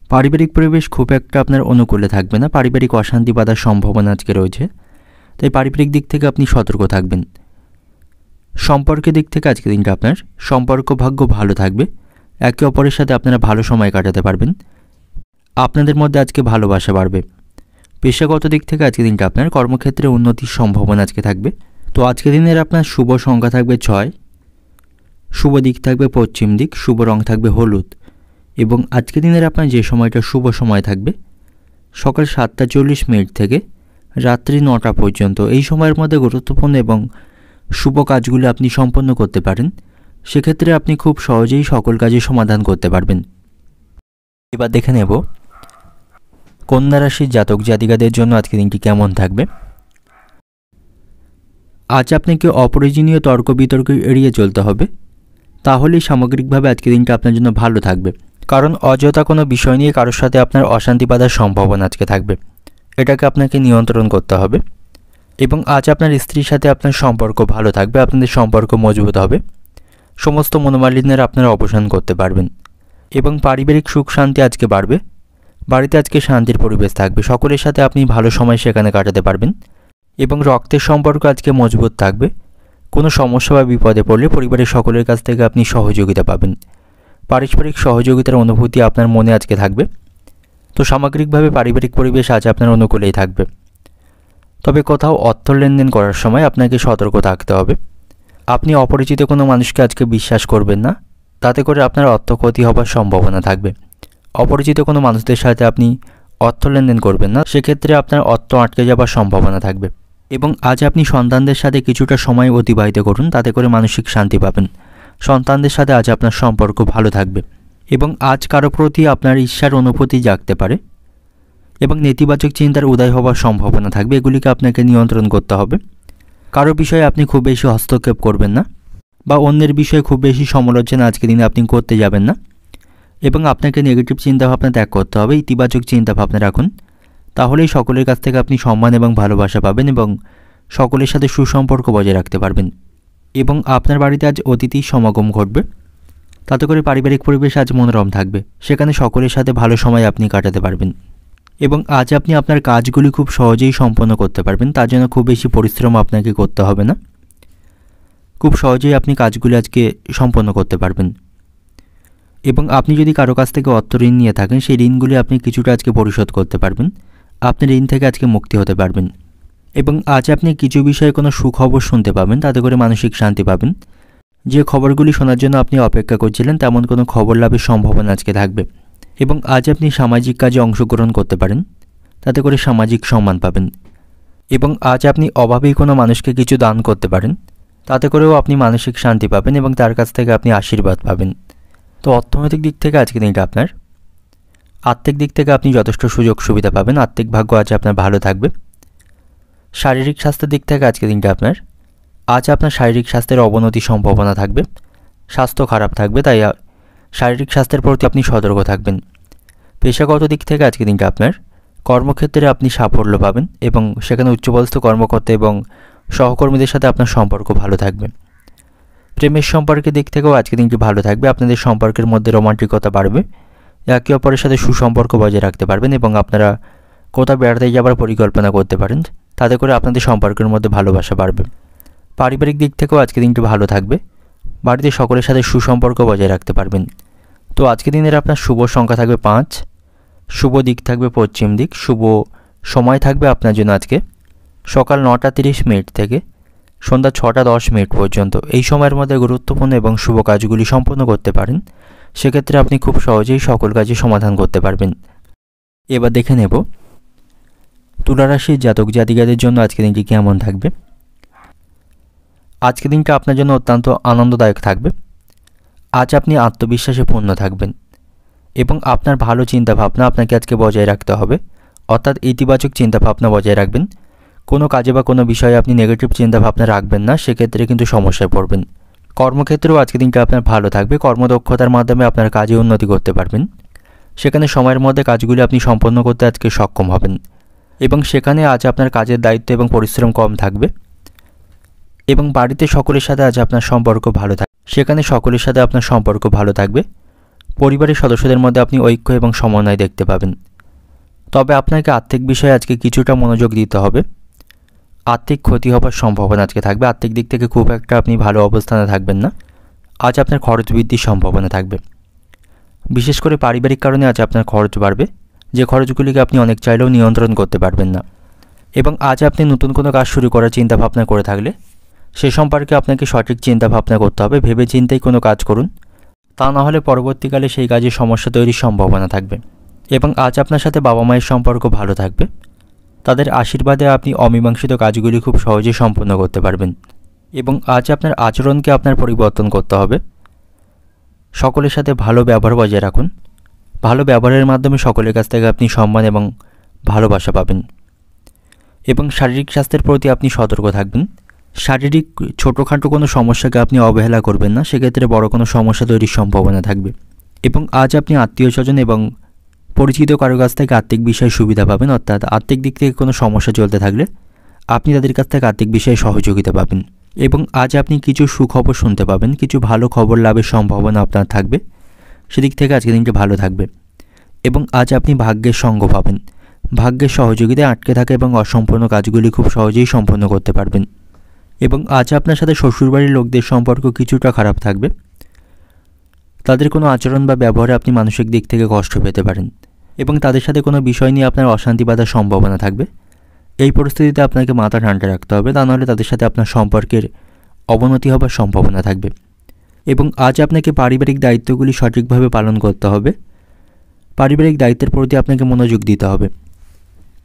পারিবারিক পরিবেশ খুব একটা আপনার অনুকূলে থাকবে না, পারিবারিক অশান্তি বাঁধার সম্ভাবনা আজকে রয়েছে। তাই পারিবারিক দিক থেকে আপনি সতর্ক থাকবেন। সম্পর্কের দিক থেকে আজকের দিনটা আপনার সম্পর্ক ভাগ্য ভালো থাকবে, একে অপরের সাথে আপনারা ভালো সময় কাটাতে পারবেন, আপনাদের মধ্যে আজকে ভালোবাসা বাড়বে। পেশাগত দিক থেকে আজকের দিনটা আপনার কর্মক্ষেত্রে উন্নতির সম্ভাবনা আজকে থাকবে। তো আজকের দিনের আপনার শুভ সংখ্যা থাকবে 6, শুভ দিক থাকবে পশ্চিম দিক, শুভ রং থাকবে হলুদ। এবং আজকের দিনের আপনার যে সময়টা শুভ সময় থাকবে সকাল 7:40 থেকে রাত্রি 9টা পর্যন্ত। এই সময়ের মধ্যে গুরুত্বপূর্ণ এবং শুভ কাজগুলো আপনি সম্পন্ন করতে পারেন, সেক্ষেত্রে আপনি খুব সহজেই সকল কাজের সমাধান করতে পারবেন। এবার দেখে নেব কন্যা রাশির জাতক জাতিকাদের জন্য আজকের দিনটি কেমন থাকবে। আজ আপনাকে অপ্রয়োজনীয় তর্ক বিতর্ক এড়িয়ে চলতে হবে, তাহলেই সামগ্রিকভাবে আজকের দিনটা আপনার জন্য ভালো থাকবে। কারণ অযথা কোনো বিষয় নিয়ে কারোর সাথে আপনার অশান্তি বাঁধার সম্ভাবনা আজকে থাকবে, এটাকে আপনাকে নিয়ন্ত্রণ করতে হবে। এবং আজ আপনার স্ত্রীর সাথে আপনার সম্পর্ক ভালো থাকবে, আপনাদের সম্পর্ক মজবুত হবে, সমস্ত মনোমালিন্যের আপনারা অবসান করতে পারবেন। এবং পারিবারিক সুখ শান্তি আজকে বাড়বে, বাড়িতে আজকে শান্তির পরিবেশ থাকবে, সকলের সাথে আপনি ভালো সময় সেখানে কাটাতে পারবেন। এবং রক্তের সম্পর্ক আজকে মজবুত থাকবে, কোনো সমস্যা বা বিপদে পড়লে পরিবারের সকলের কাছ থেকে আপনি সহযোগিতা পাবেন, পারস্পরিক সহযোগিতার অনুভূতি আপনার মনে আজকে থাকবে। তো সামগ্রিকভাবে পারিবারিক পরিবেশ আজ আপনার অনুকূলেই থাকবে। তবে কোথাও অর্থ লেনদেন করার সময় আপনাকে সতর্ক থাকতে হবে। আপনি অপরিচিত কোনো মানুষকে আজকে বিশ্বাস করবেন না, তাতে করে আপনার অর্থ ক্ষতি হবার সম্ভাবনা থাকবে। অপরিচিত কোনো মানুষদের সাথে আপনি অর্থ লেনদেন করবেন না, সেক্ষেত্রে আপনার অর্থ আটকে যাবার সম্ভাবনা থাকবে। এবং আজ আপনি সন্তানদের সাথে কিছুটা সময় অতিবাহিত করুন, তাতে করে মানসিক শান্তি পাবেন। সন্তানদের সাথে আজ আপনার সম্পর্ক ভালো থাকবে। এবং আজ কারো প্রতি আপনার ঈর্ষার অনুভূতি জাগতে পারে এবং নেতিবাচক চিন্তার উদয় হওয়ার সম্ভাবনা থাকবে, এগুলিকে আপনাকে নিয়ন্ত্রণ করতে হবে। কারো বিষয়ে আপনি খুব বেশি হস্তক্ষেপ করবেন না বা অন্যের বিষয়ে খুব বেশি সমালোচনা আজকের দিনে আপনি করতে যাবেন না। এবং আপনাকে নেগেটিভ চিন্তাভাবনা ত্যাগ করতে হবে, ইতিবাচক চিন্তাভাবনা রাখুন, তাহলেই সকলের কাছ থেকে আপনি সম্মান এবং ভালোবাসা পাবেন এবং সকলের সাথে সুসম্পর্ক বজায় রাখতে পারবেন। এবং আপনার বাড়িতে আজ অতিথির সমাগম ঘটবে, তাতে করে পারিবারিক পরিবেশ আজ মনোরম থাকবে, সেখানে সকলের সাথে ভালো সময় আপনি কাটাতে পারবেন। এবং আজ আপনি আপনার কাজগুলি খুব সহজেই সম্পন্ন করতে পারবেন, তার জন্য খুব বেশি পরিশ্রম আপনাকে করতে হবে না, খুব সহজেই আপনি কাজগুলি আজকে সম্পন্ন করতে পারবেন। এবং আপনি যদি কারো কাছ থেকে অর্থ ঋণ নিয়ে থাকেন, সেই ঋণগুলি আপনি কিছুটা আজকে পরিশোধ করতে পারবেন। আপনি ঋণ থেকে আজকে মুক্তি হতে পারবেন। এবং আজ আপনি কিছু বিষয়ে কোনো সুখবর শুনতে পাবেন, তাতে করে মানসিক শান্তি পাবেন। যে খবরগুলি শোনার জন্য আপনি অপেক্ষা করছিলেন তেমন কোনো খবর লাভের সম্ভাবনা আজকে থাকবে। এবং আজ আপনি সামাজিক কাজে অংশগ্রহণ করতে পারেন, তাতে করে সামাজিক সম্মান পাবেন। এবং আজ আপনি অভাবী কোনো মানুষকে কিছু দান করতে পারেন, তাতে করেও আপনি মানসিক শান্তি পাবেন এবং তার কাছ থেকে আপনি আশীর্বাদ পাবেন। তো অর্থনৈতিক দিক থেকে আজকে দিনটা আপনার। আর্থিক দিক থেকে আপনি যথেষ্ট সুযোগ সুবিধা পাবেন, আর্থিক ভাগ্য আজ আপনার ভালো থাকবে। শারীরিক স্বাস্থ্যের দিক থেকে আজকে দিনটা আপনার। আজ আপনার শারীরিক স্বাস্থ্যের অবনতির সম্ভাবনা থাকবে, স্বাস্থ্য খারাপ থাকবে, তাই শারীরিক স্বাস্থ্যের প্রতি আপনি সতর্ক থাকবেন। পেশাগত দিক থেকে আজকে দিনটা আপনার। কর্মক্ষেত্রে আপনি সাফল্য পাবেন এবং সেখানে উচ্চপদস্থ কর্মকর্তা এবং সহকর্মীদের সাথে আপনার সম্পর্ক ভালো থাকবে। প্রেমের সম্পর্কের দিক থেকেও আজকে দিনটি ভালো থাকবে, আপনাদের সম্পর্কের মধ্যে রোমান্টিকতা বাড়বে, একে অপরের সাথে সুসম্পর্ক বজায় রাখতে পারবেন এবং আপনারা কোথাও বেড়াতে যাওয়ার পরিকল্পনা করতে পারেন, তাতে করে আপনাদের সম্পর্কের মধ্যে ভালোবাসা বাড়বে। পারিবারিক দিক থেকেও আজকে দিনটি ভালো থাকবে, বাড়িতে সকলের সাথে সুসম্পর্ক বজায় রাখতে পারবেন। তো আজকে দিনের আপনার শুভ সংখ্যা থাকবে 5, শুভ দিক থাকবে পশ্চিম দিক, শুভ সময় থাকবে আপনার জন্য আজকে সকাল 9টা 30 মিনিট থেকে সন্ধ্যা 6টা 10 মিনিট পর্যন্ত। এই সময়ের মধ্যে গুরুত্বপূর্ণ এবং শুভ কাজগুলি সম্পন্ন করতে পারেন, সেক্ষেত্রে আপনি খুব সহজেই সকল কাজে সমাধান করতে পারবেন। এবার দেখে নেব তুলা রাশির জাতক জাতিকাদের জন্য আজকে দিনটি কেমন থাকবে। আজকে দিনটা আপনার জন্য অত্যন্ত আনন্দদায়ক থাকবে। আজ আপনি আত্মবিশ্বাসে পূর্ণ থাকবেন এবং আপনার ভালো চিন্তাভাবনা আপনাকে আজকে বজায় রাখতে হবে, অর্থাৎ ইতিবাচক চিন্তাভাবনা বজায় রাখবেন। কোনো কাজে বা কোনো বিষয়ে আপনি নেগেটিভ চিন্তাভাবনা রাখবেন না, সেক্ষেত্রে কিন্তু সমস্যায় পড়বেন। কর্মক্ষেত্রেও আজকে দিনটা আপনার ভালো থাকবে, কর্মদক্ষতার মাধ্যমে আপনার কাজে উন্নতি করতে পারবেন। সেখানে সময়ের মধ্যে কাজগুলি আপনি সম্পন্ন করতে আজকে সক্ষম হবেন এবং সেখানে আজ আপনার কাজের দায়িত্ব এবং পরিশ্রম কম থাকবে। এবং বাড়িতে সকলের সাথে আজ আপনার সম্পর্ক ভালো থাকবে, সেখানে সকলের সাথে আপনার সম্পর্ক ভালো থাকবে। পরিবারের সদস্যদের মধ্যে আপনি ঐক্য এবং সমন্বয় দেখতে পাবেন। তবে আপনাকে আর্থিক বিষয়ে আজকে কিছুটা মনোযোগ দিতে হবে, আর্থিক ক্ষতি হবার সম্ভাবনা আজকে থাকবে। আর্থিক দিক থেকে খুব একটা আপনি ভালো অবস্থানে থাকবেন না, আজ আপনার খরচ বৃদ্ধির সম্ভাবনা থাকবে। বিশেষ করে পারিবারিক কারণে আজ আপনার খরচ বাড়বে, যে খরচগুলিকে আপনি অনেক চাইলেও নিয়ন্ত্রণ করতে পারবেন না। এবং আজ আপনি নতুন কোনো কাজ শুরু করার চিন্তাভাবনা করে থাকলে সে সম্পর্কে আপনাকে সঠিক চিন্তাভাবনা করতে হবে, ভেবে চিন্তেই কোনো কাজ করুন, তা না হলে পরবর্তীকালে সেই কাজে সমস্যা তৈরির সম্ভাবনা থাকবে। এবং আজ আপনার সাথে বাবা মায়ের সম্পর্ক ভালো থাকবে, তাদের আশীর্বাদে আপনি অমীমাংসিত কাজগুলি খুব সহজেই সম্পন্ন করতে পারবেন। এবং আজ আপনার আচরণকে আপনার পরিবর্তন করতে হবে, সকলের সাথে ভালো ব্যবহার বজায় রাখুন। ভালো ব্যবহারের মাধ্যমে সকলের কাছ থেকে আপনি সম্মান এবং ভালোবাসা পাবেন। এবং শারীরিক স্বাস্থ্যের প্রতি আপনি সতর্ক থাকবেন, শারীরিক ছোটোখাটো কোনো সমস্যাকে আপনি অবহেলা করবেন না, সেক্ষেত্রে বড় কোনো সমস্যা তৈরির সম্ভাবনা থাকবে। এবং আজ আপনি আত্মীয় স্বজন এবং পরিচিত কারো কাছ থেকে আর্থিক বিষয়ে সুবিধা পাবেন, অর্থাৎ আর্থিক দিক থেকে কোনো সমস্যা চলতে থাকলে আপনি তাদের কাছ থেকে আর্থিক বিষয়ে সহযোগিতা পাবেন। এবং আজ আপনি কিছু সুখবর শুনতে পাবেন, কিছু ভালো খবর লাভের সম্ভাবনা আপনার থাকবে, সেদিক থেকে আজকের দিনটি ভালো থাকবে। এবং আজ আপনি ভাগ্যের সঙ্গ পাবেন, ভাগ্যের সহযোগিতায় আটকে থাকা এবং অসম্পূর্ণ কাজগুলি খুব সহজেই সম্পন্ন করতে পারবেন। এবং আজ আপনার সাথে শ্বশুরবাড়ির লোকদের সম্পর্ক কিছুটা খারাপ থাকবে, তাদের কোনো আচরণ বা ব্যবহারে আপনি মানসিক দিক থেকে কষ্ট পেতে পারেন এবং তাদের সাথে কোনো বিষয় নিয়ে আপনার অশান্তি বাঁধার সম্ভাবনা থাকবে। এই পরিস্থিতিতে আপনাকে মাথা ঠান্ডা রাখতে হবে, তা নাহলে তাদের সাথে আপনার সম্পর্কের অবনতি হবার সম্ভাবনা থাকবে। এবং আজ আপনাকে পারিবারিক দায়িত্বগুলি সঠিকভাবে পালন করতে হবে, পারিবারিক দায়িত্বের প্রতি আপনাকে মনোযোগ দিতে হবে।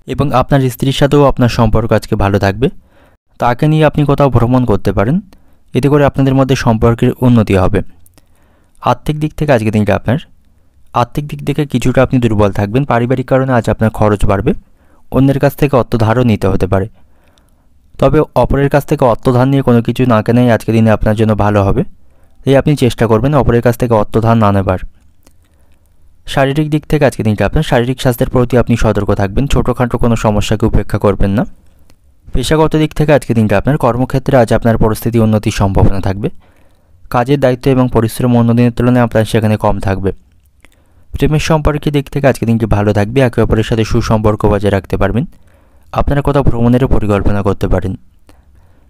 এবং আপনার স্ত্রীর সাথেও আপনার সম্পর্ক আজকে ভালো থাকবে, তাকে নিয়ে আপনি কোথাও ভ্রমণ করতে পারেন, এতে করে আপনাদের মধ্যে সম্পর্কের উন্নতি হবে। আর্থিক দিক থেকে আজকে দিনটা আপনার। আর্থিক দিক থেকে কিছুটা আপনি দুর্বল থাকবেন, পারিবারিক কারণে আজ আপনার খরচ বাড়বে, অন্যের কাছ থেকে অর্থ ধারও নিতে হতে পারে। তবে অপরের কাছ থেকে অর্থ ধার নিয়ে কোনো কিছু না কেনাই আজকের দিনে আপনার জন্য ভালো হবে, তাই আপনি চেষ্টা করবেন অপরের কাছ থেকে অর্থ ধার না নেবার। শারীরিক দিক থেকে আজকের দিনটা আপনার। শারীরিক স্বাস্থ্যের প্রতি আপনি সতর্ক থাকবেন, ছোটোখাটো কোনো সমস্যাকে উপেক্ষা করবেন না। পেশাগত দিক থেকে আজকের দিনটা আপনার। কর্মক্ষেত্রে আজ আপনার পরিস্থিতি উন্নতির সম্ভাবনা থাকবে, কাজের দায়িত্ব এবং পরিশ্রম অন্য দিনের তুলনায় আপনার সেখানে কম থাকবে। প্রেমের সম্পর্কের দিক থেকে আজকের দিনটি ভালো থাকবে, একে অপরের সাথে সুসম্পর্ক বজায় রাখতে পারবেন, আপনারা কোথাও ভ্রমণেরও পরিকল্পনা করতে পারেন।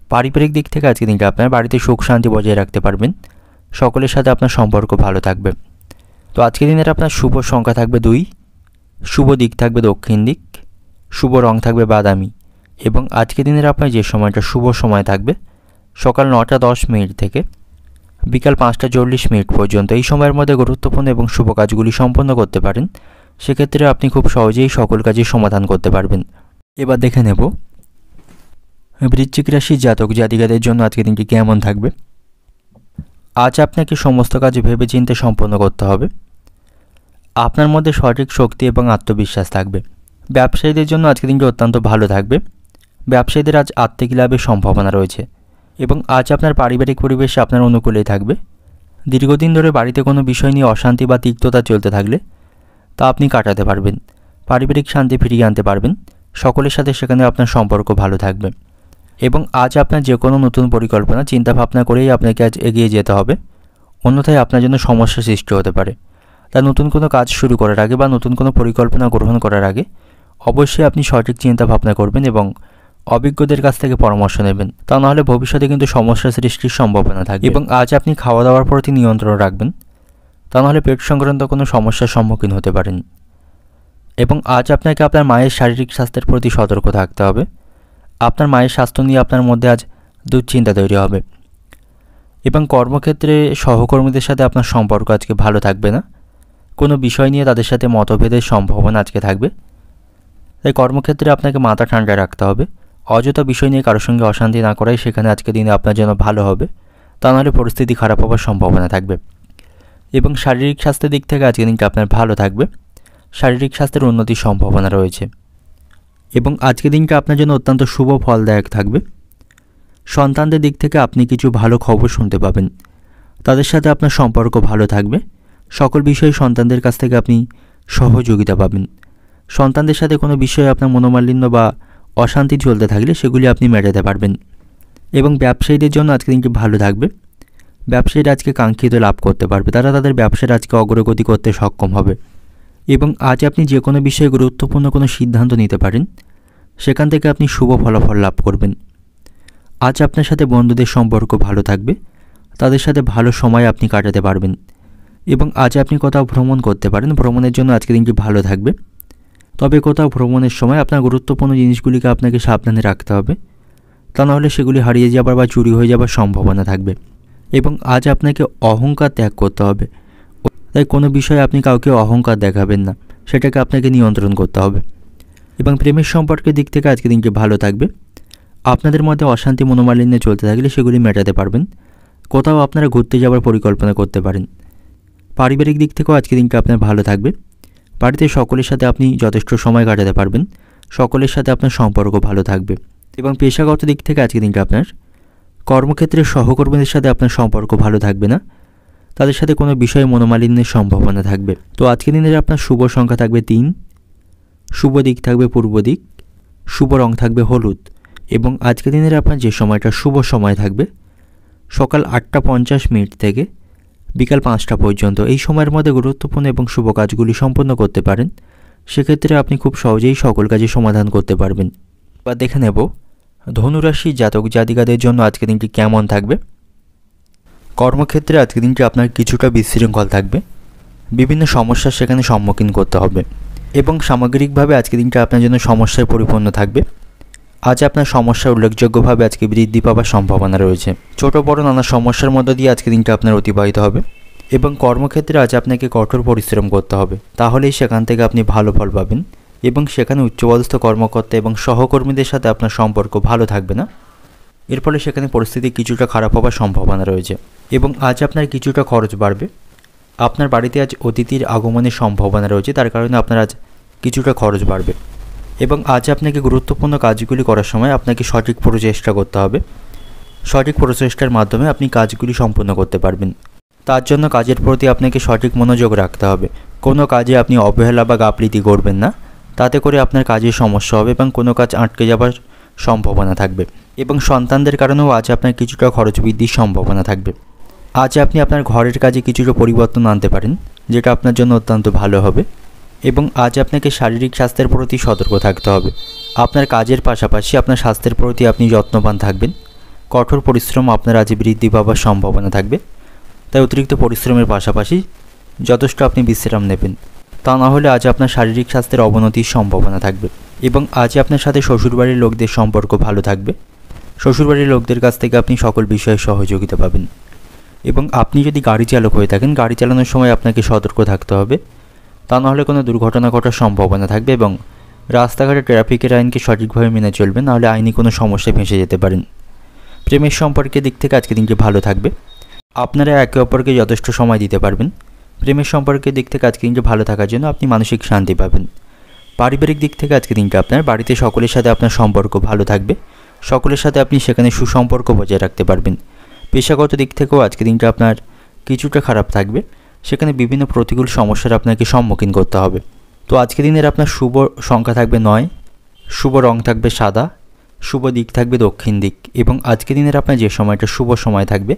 পারিবারিক দিক থেকে আজকের দিনটা আপনার। বাড়িতে সুখ শান্তি বজায় রাখতে পারবেন, সকলের সাথে আপনার সম্পর্ক ভালো থাকবে। তো আজকের দিনের আপনার শুভ সংখ্যা থাকবে 2, শুভ দিক থাকবে দক্ষিণ দিক, শুভ রং থাকবে বাদামি। এবং আজকে দিনের আপনার যে সময়টা শুভ সময় থাকবে সকাল 9টা 10 মিনিট থেকে বিকাল 5টা 40 মিনিট পর্যন্ত। এই সময়ের মধ্যে গুরুত্বপূর্ণ এবং শুভ কাজগুলি সম্পন্ন করতে পারেন। সেক্ষেত্রে আপনি খুব সহজেই সকল কাজের সমাধান করতে পারবেন। এবার দেখে নেব বৃশ্চিক রাশির জাতক জাতিকাদের জন্য আজকে দিনটি কেমন থাকবে। আজ আপনাকে সমস্ত কাজ ভেবেচিন্তে সম্পন্ন করতে হবে। আপনার মধ্যে সঠিক শক্তি এবং আত্মবিশ্বাস থাকবে। ব্যবসায়ীদের জন্য আজকে দিনটি অত্যন্ত ভালো থাকবে। ব্যবসায়ীদের আজ আর্থিক লাভের সম্ভাবনা রয়েছে এবং আজ আপনার পারিবারিক পরিবেশ আপনার অনুকূলেই থাকবে। দীর্ঘদিন ধরে বাড়িতে কোনো বিষয় নিয়ে অশান্তি বা তিক্ততা চলতে থাকলে তা আপনি কাটাতে পারবেন। পারিবারিক শান্তি ফিরিয়ে আনতে পারবেন। সকলের সাথে সেখানে আপনার সম্পর্ক ভালো থাকবে এবং আজ আপনার যে কোনো নতুন পরিকল্পনা চিন্তাভাবনা করেই আপনাকে আজ এগিয়ে যেতে হবে, অন্যথায় আপনার জন্য সমস্যা সৃষ্টি হতে পারে। তাই নতুন কোনো কাজ শুরু করার আগে বা নতুন কোনো পরিকল্পনা গ্রহণ করার আগে অবশ্যই আপনি সঠিক চিন্তাভাবনা করবেন এবং অভিজ্ঞদের কাছ থেকে পরামর্শ নেবেন। তা নাহলে ভবিষ্যতে কিন্তু সমস্যা সৃষ্টির সম্ভাবনা থাকবে। এবং আজ আপনি খাওয়া দাওয়ার প্রতি নিয়ন্ত্রণ রাখবেন, তা নাহলে পেট সংক্রান্ত কোনো সমস্যার সম্মুখীন হতে পারেন। এবং আজ আপনাকে আপনার মায়ের শারীরিক স্বাস্থ্যের প্রতি সতর্ক থাকতে হবে। আপনার মায়ের স্বাস্থ্য নিয়ে আপনার মধ্যে আজ দুশ্চিন্তা তৈরি হবে এবং কর্মক্ষেত্রে সহকর্মীদের সাথে আপনার সম্পর্ক আজকে ভালো থাকবে না। কোনো বিষয় নিয়ে তাদের সাথে মতভেদের সম্ভাবনা আজকে থাকবে। তাই কর্মক্ষেত্রে আপনাকে মাথা ঠান্ডা রাখতে হবে। অযথা বিষয় নিয়ে কারোর সঙ্গে অশান্তি না করাই সেখানে আজকে দিনে আপনার জন্য ভালো হবে, তা নাহলে পরিস্থিতি খারাপ হওয়ার সম্ভাবনা থাকবে। এবং শারীরিক স্বাস্থ্যের দিক থেকে আজকে দিনটা আপনার ভালো থাকবে। শারীরিক স্বাস্থ্যের উন্নতির সম্ভাবনা রয়েছে এবং আজকে দিনটা আপনার জন্য অত্যন্ত শুভ ফলদায়ক থাকবে। সন্তানদের দিক থেকে আপনি কিছু ভালো খবর শুনতে পাবেন। তাদের সাথে আপনার সম্পর্ক ভালো থাকবে। সকল বিষয়ে সন্তানদের কাছ থেকে আপনি সহযোগিতা পাবেন। সন্তানদের সাথে কোনো বিষয়ে আপনার মনোমালিন্য বা অশান্তি চলতে থাকলে সেগুলি আপনি মেটাতে পারবেন। এবং ব্যবসায়ীদের জন্য আজকে দিনটি ভালো থাকবে। ব্যবসায়ীরা আজকে কাঙ্ক্ষিত লাভ করতে পারবে। তারা তাদের ব্যবসার আজকে অগ্রগতি করতে সক্ষম হবে এবং আজ আপনি যে কোনো বিষয়ে গুরুত্বপূর্ণ কোনো সিদ্ধান্ত নিতে পারেন, সেখান থেকে আপনি শুভ ফলাফল লাভ করবেন। আজ আপনার সাথে বন্ধুদের সম্পর্ক ভালো থাকবে। তাদের সাথে ভালো সময় আপনি কাটাতে পারবেন এবং আজ আপনি কোথাও ভ্রমণ করতে পারেন। ভ্রমণের জন্য আজকে দিনটি ভালো থাকবে। তবে কোথাও ভ্রমণের সময় আপনার গুরুত্বপূর্ণ জিনিসগুলিকে আপনাকে সাবধানে রাখতে হবে, তা নাহলে সেগুলি হারিয়ে যাবার বা চুরি হয়ে যাবার সম্ভাবনা থাকবে। এবং আজ আপনাকে অহংকার ত্যাগ করতে হবে। তাই কোনো বিষয়ে আপনি কাউকে অহংকার দেখাবেন না, সেটাকে আপনাকে নিয়ন্ত্রণ করতে হবে। এবং প্রেমের সম্পর্কের দিক থেকে আজকে দিনটি ভালো থাকবে। আপনাদের মধ্যে অশান্তি মনোমালিন্য চলতে থাকলে সেগুলি মেটাতে পারবেন। কোথাও আপনারা ঘুরতে যাওয়ার পরিকল্পনা করতে পারেন। পারিবারিক দিক থেকেও আজকে দিনটি আপনার ভালো থাকবে। বাড়িতে সকলের সাথে আপনি যথেষ্ট সময় কাটাতে পারবেন। সকলের সাথে আপনার সম্পর্ক ভালো থাকবে। এবং পেশাগত দিক থেকে আজকে দিনটা আপনার কর্মক্ষেত্রের সহকর্মীদের সাথে আপনার সম্পর্ক ভালো থাকবে না। তাদের সাথে কোনো বিষয়ে মনোমালিন্যের সম্ভাবনা থাকবে। তো আজকে দিনের আপনার শুভ সংখ্যা থাকবে 3, শুভ দিক থাকবে পূর্ব দিক, শুভ রং থাকবে হলুদ। এবং আজকে দিনের আপনার যে সময়টা শুভ সময় থাকবে সকাল 8টা 50 মিনিট থেকে বিকাল 5টা পর্যন্ত। এই সময়ের মধ্যে গুরুত্বপূর্ণ এবং শুভ কাজগুলি সম্পন্ন করতে পারেন। সেক্ষেত্রে আপনি খুব সহজেই সকল কাজে সমাধান করতে পারবেন। এবার দেখে নেব ধনুরাশির জাতক জাতিকাদের জন্য আজকে দিনটি কেমন থাকবে। কর্মক্ষেত্রে আজকে দিনটি আপনার কিছুটা বিশৃঙ্খল থাকবে। বিভিন্ন সমস্যার সেখানে সম্মুখীন করতে হবে এবং সামগ্রিকভাবে আজকে দিনটা আপনার জন্য সমস্যায় পরিপূর্ণ থাকবে। আজ আপনার সমস্যা উল্লেখযোগ্যভাবে আজকে বৃদ্ধি পাওয়ার সম্ভাবনা রয়েছে। ছোট বড় নানা সমস্যার মধ্য দিয়ে আজকে দিনটা আপনার অতিবাহিত হবে এবং কর্মক্ষেত্রে আজ আপনাকে কঠোর পরিশ্রম করতে হবে। তাহলেই সেখান থেকে আপনি ভালো ফল পাবেন এবং সেখানে উচ্চপদস্থ কর্মকর্তা এবং সহকর্মীদের সাথে আপনার সম্পর্ক ভালো থাকবে না। এর ফলে সেখানে পরিস্থিতি কিছুটা খারাপ হওয়ার সম্ভাবনা রয়েছে এবং আজ আপনার কিছুটা খরচ বাড়বে। আপনার বাড়িতে আজ অতিথির আগমনের সম্ভাবনা রয়েছে, তার কারণে আপনার আজ কিছুটা খরচ বাড়বে এবং আজ আপনাকে গুরুত্বপূর্ণ কাজগুলি করার সময় আপনাকে সঠিক প্রচেষ্টা করতে হবে। সঠিক প্রচেষ্টার মাধ্যমে আপনি কাজগুলি সম্পূর্ণ করতে পারবেন। তার জন্য কাজের প্রতি আপনাকে সঠিক মনোযোগ রাখতে হবে। কোনো কাজে আপনি অবহেলা বা গাফিলতি করবেন না, তাতে করে আপনার কাজে সমস্যা হবে এবং কোনো কাজ আটকে যাবার সম্ভাবনা থাকবে এবং সন্তানদের কারণেও আজ আপনার কিছুটা খরচ বৃদ্ধির সম্ভাবনা থাকবে। আজ আপনি আপনার ঘরের কাজে কিছুটা পরিবর্তন আনতে পারেন, যেটা আপনার জন্য অত্যন্ত ভালো হবে এবং আজ আপনাকে শারীরিক স্বাস্থ্যের প্রতি সতর্ক থাকতে হবে। আপনার কাজের পাশাপাশি আপনার স্বাস্থ্যের প্রতি আপনি যত্নবান থাকবেন। কঠোর পরিশ্রম আপনার আজ বৃদ্ধি পাওয়ার সম্ভাবনা থাকবে। তাই অতিরিক্ত পরিশ্রমের পাশাপাশি যথেষ্ট আপনি বিশ্রাম নেবেন তা না হলে আজ আপনার শারীরিক স্বাস্থ্যের অবনতির সম্ভাবনা থাকবে। এবং আজ আপনার সাথে শ্বশুরবাড়ির লোকদের সম্পর্ক ভালো থাকবে। শ্বশুরবাড়ির লোকদের কাছ থেকে আপনি সকল বিষয়ে সহযোগিতা পাবেন। এবং আপনি যদি গাড়ি চালক হয়ে থাকেন, গাড়ি চালানোর সময় আপনাকে সতর্ক থাকতে হবে, তা নাহলে কোনো দুর্ঘটনা ঘটার সম্ভাবনা থাকবে। এবং রাস্তাঘাটে ট্রাফিকের আইনকে সঠিকভাবে মেনে চলবেন, নাহলে আইনি কোনো সমস্যায় ফেঁসে যেতে পারেন। প্রেমের সম্পর্কের দিক থেকে আজকে দিনটি ভালো থাকবে। আপনারা একে অপরকে যথেষ্ট সময় দিতে পারবেন। প্রেমের সম্পর্কের দিক থেকে আজকে দিনটি ভালো থাকার জন্য আপনি মানসিক শান্তি পাবেন। পারিবারিক দিক থেকে আজকে দিনটা আপনার বাড়িতে সকলের সাথে আপনার সম্পর্ক ভালো থাকবে। সকলের সাথে আপনি সেখানে সুসম্পর্ক বজায় রাখতে পারবেন। পেশাগত দিক থেকেও আজকে দিনটা আপনার কিছুটা খারাপ থাকবে। সেখানে বিভিন্ন প্রতিকূল সমস্যার আপনাকে সম্মুখীন করতে হবে। তো আজকে দিনের আপনার শুভ সংখ্যা থাকবে 9, শুভ রং থাকবে সাদা, শুভ দিক থাকবে দক্ষিণ দিক। এবং আজকে দিনের আপনার যে সময়টা শুভ সময় থাকবে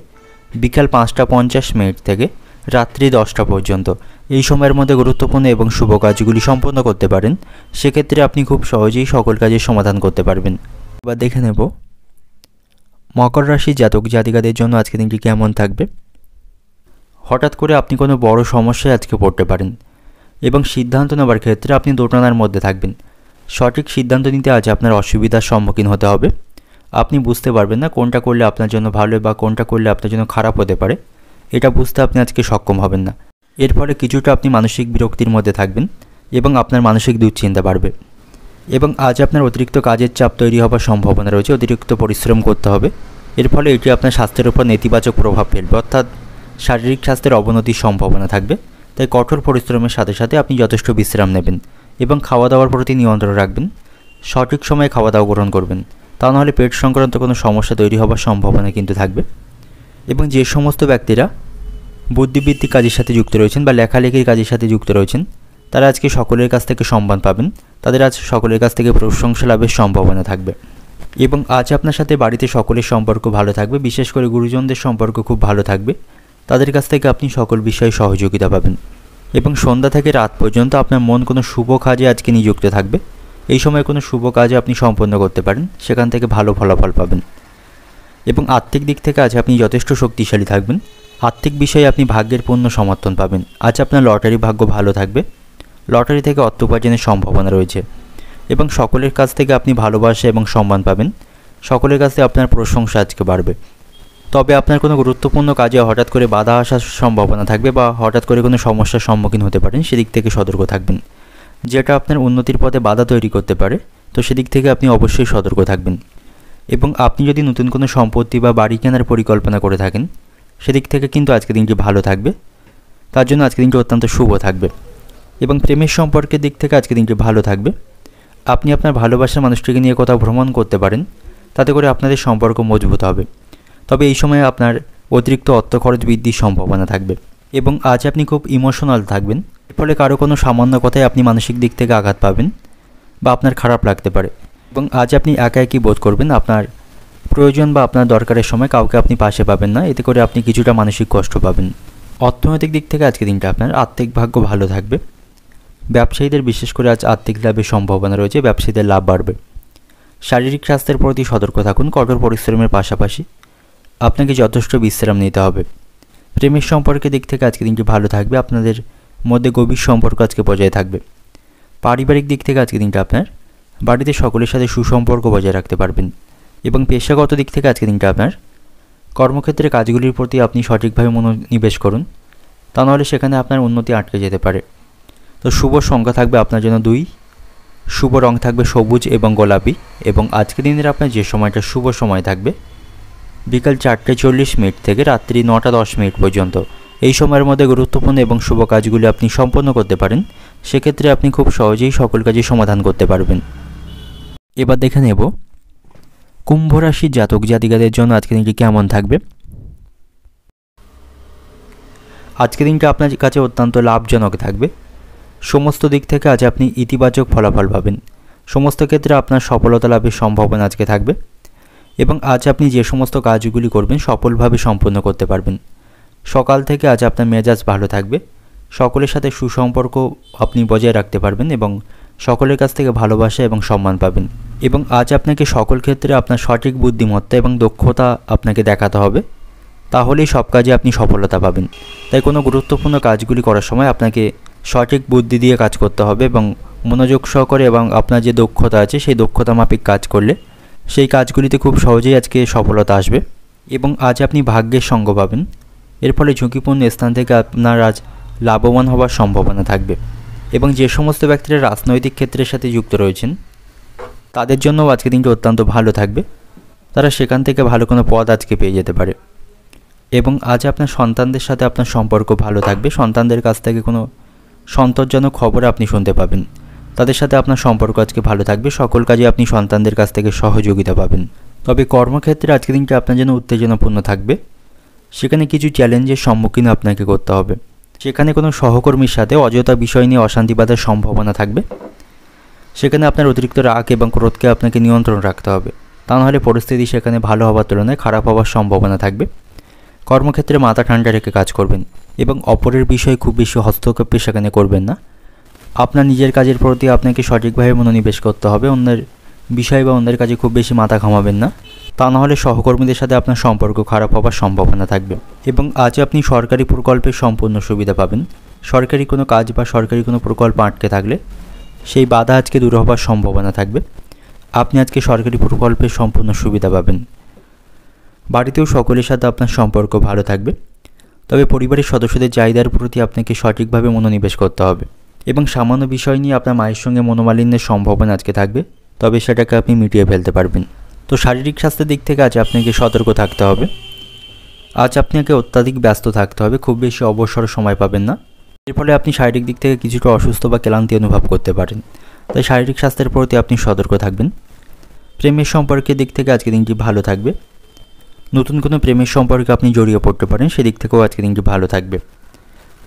বিকাল 5:50 থেকে রাত্রি 10টা পর্যন্ত। এই সময়ের মধ্যে গুরুত্বপূর্ণ এবং শুভ কাজগুলি সম্পন্ন করতে পারেন। সেক্ষেত্রে আপনি খুব সহজেই সকল কাজের সমাধান করতে পারবেন। এবার দেখে নেব মকর রাশির জাতক জাতিকাদের জন্য আজকে দিনটি কেমন থাকবে। হঠাৎ করে আপনি কোনো বড় সমস্যায় আজকে পড়তে পারেন এবং সিদ্ধান্ত নেওয়ার ক্ষেত্রে আপনি দোটানার মধ্যে থাকবেন। সঠিক সিদ্ধান্ত নিতে আজ আপনার অসুবিধার সম্মুখীন হতে হবে। আপনি বুঝতে পারবেন না কোনটা করলে আপনার জন্য ভালো বা কোনটা করলে আপনার জন্য খারাপ হতে পারে। এটা বুঝতে আপনি আজকে সক্ষম হবেন না। এর ফলে কিছুটা আপনি মানসিক বিরক্তির মধ্যে থাকবেন এবং আপনার মানসিক দুশ্চিন্তা বাড়বে। এবং আজ আপনার অতিরিক্ত কাজের চাপ তৈরি হওয়ার সম্ভাবনা রয়েছে। অতিরিক্ত পরিশ্রম করতে হবে। এর ফলে এটি আপনার স্বাস্থ্যের উপর নেতিবাচক প্রভাব ফেলবে, অর্থাৎ শারীরিক স্বাস্থ্যের অবনতির সম্ভাবনা থাকবে। তাই কঠোর পরিশ্রমের সাথে সাথে আপনি যথেষ্ট বিশ্রাম নেবেন এবং খাওয়া দাওয়ার প্রতি নিয়ন্ত্রণ রাখবেন। সঠিক সময়ে খাওয়া দাওয়া গ্রহণ করবেন, তা নাহলে পেট সংক্রান্ত কোনো সমস্যা তৈরি হওয়ার সম্ভাবনা কিন্তু থাকবে। এবং যে সমস্ত ব্যক্তিরা বুদ্ধিবৃত্তিক কাজের সাথে যুক্ত রয়েছেন বা লেখালেখির কাজের সাথে যুক্ত রয়েছেন, তারা আজকে সকলের কাছ থেকে সম্মান পাবেন। তাদের আজ সকলের কাছ থেকে প্রশংসা লাভের সম্ভাবনা থাকবে। এবং আজ আপনার সাথে বাড়িতে সকলের সম্পর্ক ভালো থাকবে। বিশেষ করে গুরুজনদের সম্পর্ক খুব ভালো থাকবে। তাদের কাছ থেকে আপনি সকল বিষয়ে সহযোগিতা পাবেন। এবং সন্ধ্যা থেকে রাত পর্যন্ত আপনার মন কোনো শুভ কাজে আজকে নিযুক্ত থাকবে। এই সময় কোনো শুভ কাজে আপনি সম্পন্ন করতে পারেন, সেখান থেকে ভালো ফলাফল পাবেন। এবং আর্থিক দিক থেকে আজ আপনি যথেষ্ট শক্তিশালী থাকবেন। আর্থিক বিষয়ে আপনি ভাগ্যের পূর্ণ সমর্থন পাবেন। আজ আপনার লটারি ভাগ্য ভালো থাকবে। লটারি থেকে অর্থ উপার্জনের সম্ভাবনা রয়েছে। এবং সকলের কাছ থেকে আপনি ভালোবাসা এবং সম্মান পাবেন। সকলের কাছে আপনার প্রশংসা আজকে বাড়বে। তবে আপনার কোনো গুরুত্বপূর্ণ কাজে হঠাৎ করে বাধা আসার সম্ভাবনা থাকবে বা হঠাৎ করে কোনো সমস্যার সম্মুখীন হতে পারেন, সেদিক থেকে সতর্ক থাকবেন। যেটা আপনার উন্নতির পথে বাধা তৈরি করতে পারে, তো সেদিক থেকে আপনি অবশ্যই সতর্ক থাকবেন। এবং আপনি যদি নতুন কোনো সম্পত্তি বা বাড়ি কেনার পরিকল্পনা করে থাকেন, সেদিক থেকে কিন্তু আজকে দিনটি ভালো থাকবে। তার জন্য আজকে দিনটি অত্যন্ত শুভ থাকবে। এবং প্রেমের সম্পর্কের দিক থেকে আজকে দিনটি ভালো থাকবে। আপনি আপনার ভালোবাসার মানুষটিকে নিয়ে কোথাও ভ্রমণ করতে পারেন, তাতে করে আপনাদের সম্পর্ক মজবুত হবে। তবে এই সময়ে আপনার অতিরিক্ত অর্থ খরচ বৃদ্ধির সম্ভাবনা থাকবে। এবং আজ আপনি খুব ইমোশনাল থাকবেন। এর ফলে কারো কোনো সামান্য কথায় আপনি মানসিক দিক থেকে আঘাত পাবেন বা আপনার খারাপ লাগতে পারে। এবং আজ আপনি একা একই বোধ করবেন। আপনার প্রয়োজন বা আপনার দরকারের সময় কাউকে আপনি পাশে পাবেন না। এতে করে আপনি কিছুটা মানসিক কষ্ট পাবেন। অর্থনৈতিক দিক থেকে আজকে দিনটা আপনার আর্থিক ভাগ্য ভালো থাকবে। ব্যবসায়ীদের বিশেষ করে আজ আর্থিক লাভের সম্ভাবনা রয়েছে। ব্যবসায়ীদের লাভ বাড়বে। শারীরিক স্বাস্থ্যের প্রতি সতর্ক থাকুন। কঠোর পরিশ্রমের পাশাপাশি আপনাকে যথেষ্ট বিশ্রাম নিতে হবে। প্রেমের সম্পর্কের দিক থেকে আজকে দিনটি ভালো থাকবে। আপনাদের মধ্যে গভীর সম্পর্ক আজকে বজায় থাকবে। পারিবারিক দিক থেকে আজকে দিনটা আপনার বাড়িতে সকলের সাথে সুসম্পর্ক বজায় রাখতে পারবেন। এবং পেশাগত দিক থেকে আজকে দিনটা আপনার কর্মক্ষেত্রে কাজগুলির প্রতি আপনি সঠিকভাবে মনোনিবেশ করুন, তা নাহলে সেখানে আপনার উন্নতি আটকে যেতে পারে। তো শুভ সংখ্যা থাকবে আপনার জন্য 2, শুভ রং থাকবে সবুজ এবং গোলাপি। এবং আজকের দিনের আপনার যে সময়টা শুভ সময় থাকবে বিকাল 4:40 থেকে রাত্রি 9:10 পর্যন্ত। এই সময়ের মধ্যে গুরুত্বপূর্ণ এবং শুভ কাজগুলি আপনি সম্পন্ন করতে পারেন। সেক্ষেত্রে আপনি খুব সহজেই সকল কাজের সমাধান করতে পারবেন। এবার দেখে নেব কুম্ভ রাশির জাতক জাতিকাদের জন্য আজকের দিনটি কেমন থাকবে। আজকের দিনটা আপনার কাছে অত্যন্ত লাভজনক থাকবে। সমস্ত দিক থেকে আজ আপনি ইতিবাচক ফলাফল পাবেন। সমস্ত ক্ষেত্রে আপনার সফলতা লাভের সম্ভাবনা আজকে থাকবে। এবং আজ আপনি যে সমস্ত কাজগুলি করবেন সফলভাবে সম্পন্ন করতে পারবেন। সকাল থেকে আজ আপনার মেজাজ ভালো থাকবে। সকলের সাথে সুসম্পর্ক আপনি বজায় রাখতে পারবেন এবং সকলের কাছ থেকে ভালোবাসা এবং সম্মান পাবেন। এবং আজ আপনাকে সকল ক্ষেত্রে আপনার সঠিক বুদ্ধিমত্তা এবং দক্ষতা আপনাকে দেখাতে হবে, তাহলেই সব কাজে আপনি সফলতা পাবেন। তাই কোনো গুরুত্বপূর্ণ কাজগুলি করার সময় আপনাকে সঠিক বুদ্ধি দিয়ে কাজ করতে হবে এবং মনোযোগ সহকারে এবং আপনার যে দক্ষতা আছে সেই দক্ষতা মাফিক কাজ করলে সেই কাজগুলিতে খুব সহজেই আজকে সফলতা আসবে এবং আজ আপনি ভাগ্যের সঙ্গ পাবেন। এর ফলে ঝুঁকিপূর্ণ স্থান থেকে আপনার আজ লাভবান হওয়ার সম্ভাবনা থাকবে এবং যে সমস্ত ব্যক্তিরা রাজনৈতিক ক্ষেত্রের সাথে যুক্ত রয়েছেন তাদের জন্য আজকে দিনটি অত্যন্ত ভালো থাকবে। তারা সেখান থেকে ভালো কোনো পদ আজকে পেয়ে যেতে পারে এবং আজ আপনার সন্তানদের সাথে আপনার সম্পর্ক ভালো থাকবে। সন্তানদের কাছ থেকে কোনো সন্তোষজনক খবর আপনি শুনতে পাবেন। তাদের সাথে আপনার সম্পর্ক আজকে ভালো থাকবে। সকল কাজে আপনি সন্তানদের কাছ থেকে সহযোগিতা পাবেন। তবে কর্মক্ষেত্রে আজকে দিনটি আপনার জন্য উত্তেজনাপূর্ণ থাকবে। সেখানে কিছু চ্যালেঞ্জের সম্মুখীন আপনাকে করতে হবে। সেখানে কোনো সহকর্মীর সাথে অযথা বিষয় নিয়ে অশান্তি বাঁধার সম্ভাবনা থাকবে। সেখানে আপনার অতিরিক্ত রাগ এবং ক্রোধকে আপনাকে নিয়ন্ত্রণ রাখতে হবে, তা নাহলে পরিস্থিতি সেখানে ভালো হওয়ার তুলনায় খারাপ হওয়ার সম্ভাবনা থাকবে। কর্মক্ষেত্রে মাথা ঠান্ডা রেখে কাজ করবেন এবং অপরের বিষয়ে খুব বেশি হস্তক্ষেপ সেখানে করবেন না। আপনার নিজের কাজের প্রতি আপনাকে সঠিকভাবে মনোনিবেশ করতে হবে। অন্যের বিষয় বা অন্যের কাজে খুব বেশি মাথা ঘামাবেন না, তা নাহলে সহকর্মীদের সাথে আপনার সম্পর্ক খারাপ হওয়ার সম্ভাবনা থাকবে। এবং আজ আপনি সরকারি প্রকল্পের সম্পূর্ণ সুবিধা পাবেন। সরকারি কোনো কাজ বা সরকারি কোনো প্রকল্প আটকে থাকলে সেই বাধা আজকে দূর হওয়ার সম্ভাবনা থাকবে। আপনি আজকে সরকারি প্রকল্পের সম্পূর্ণ সুবিধা পাবেন। বাড়িতেও সকলের সাথে আপনার সম্পর্ক ভালো থাকবে। তবে পরিবারের সদস্যদের চাহিদার প্রতি আপনাকে সঠিকভাবে মনোনিবেশ করতে হবে এবং সামান্য বিষয় নিয়ে আপনার মায়ের সঙ্গে মনোমালিন্যের সম্ভাবনা আজকে থাকবে, তবে সেটাকে আপনি মিটিয়ে ফেলতে পারবেন। তো শারীরিক স্বাস্থ্যের দিক থেকে আজ আপনাকে সতর্ক থাকতে হবে। আজ আপনাকে অত্যাধিক ব্যস্ত থাকতে হবে, খুব বেশি অবসর সময় পাবেন না। এর ফলে আপনি শারীরিক দিক থেকে কিছুটা অসুস্থ বা ক্লান্তি অনুভব করতে পারেন। তাই শারীরিক স্বাস্থ্যের প্রতি আপনি সতর্ক থাকবেন। প্রেমের সম্পর্কের দিক থেকে আজকে দিনটি ভালো থাকবে। নতুন কোনো প্রেমের সম্পর্কে আপনি জড়িয়ে পড়তে পারেন, সেদিক থেকেও আজকে দিনটি ভালো থাকবে।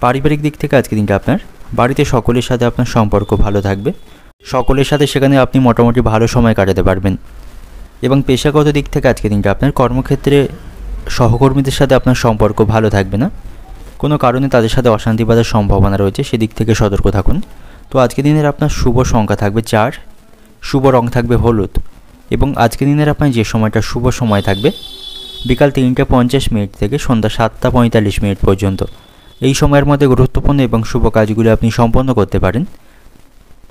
পারিবারিক দিক থেকে আজকে দিনটা আপনার বাড়িতে সকলের সাথে আপনার সম্পর্ক ভালো থাকবে। সকলের সাথে সেখানে আপনি মোটামুটি ভালো সময় কাটাতে পারবেন। এবং পেশাগত দিক থেকে আজকে দিনটা আপনার কর্মক্ষেত্রে সহকর্মীদের সাথে আপনার সম্পর্ক ভালো থাকবে না। কোনো কারণে তাদের সাথে অশান্তি বাঁধার সম্ভাবনা রয়েছে, সেদিক থেকে সতর্ক থাকুন। তো আজকে দিনের আপনার শুভ সংখ্যা থাকবে 4, শুভ রং থাকবে হলুদ এবং আজকে দিনের আপনার যে সময়টা শুভ সময় থাকবে বিকাল 3:50 থেকে সন্ধ্যা 7:45 পর্যন্ত। এই সময়ের মধ্যে গুরুত্বপূর্ণ এবং শুভ কাজগুলি আপনি সম্পন্ন করতে পারেন।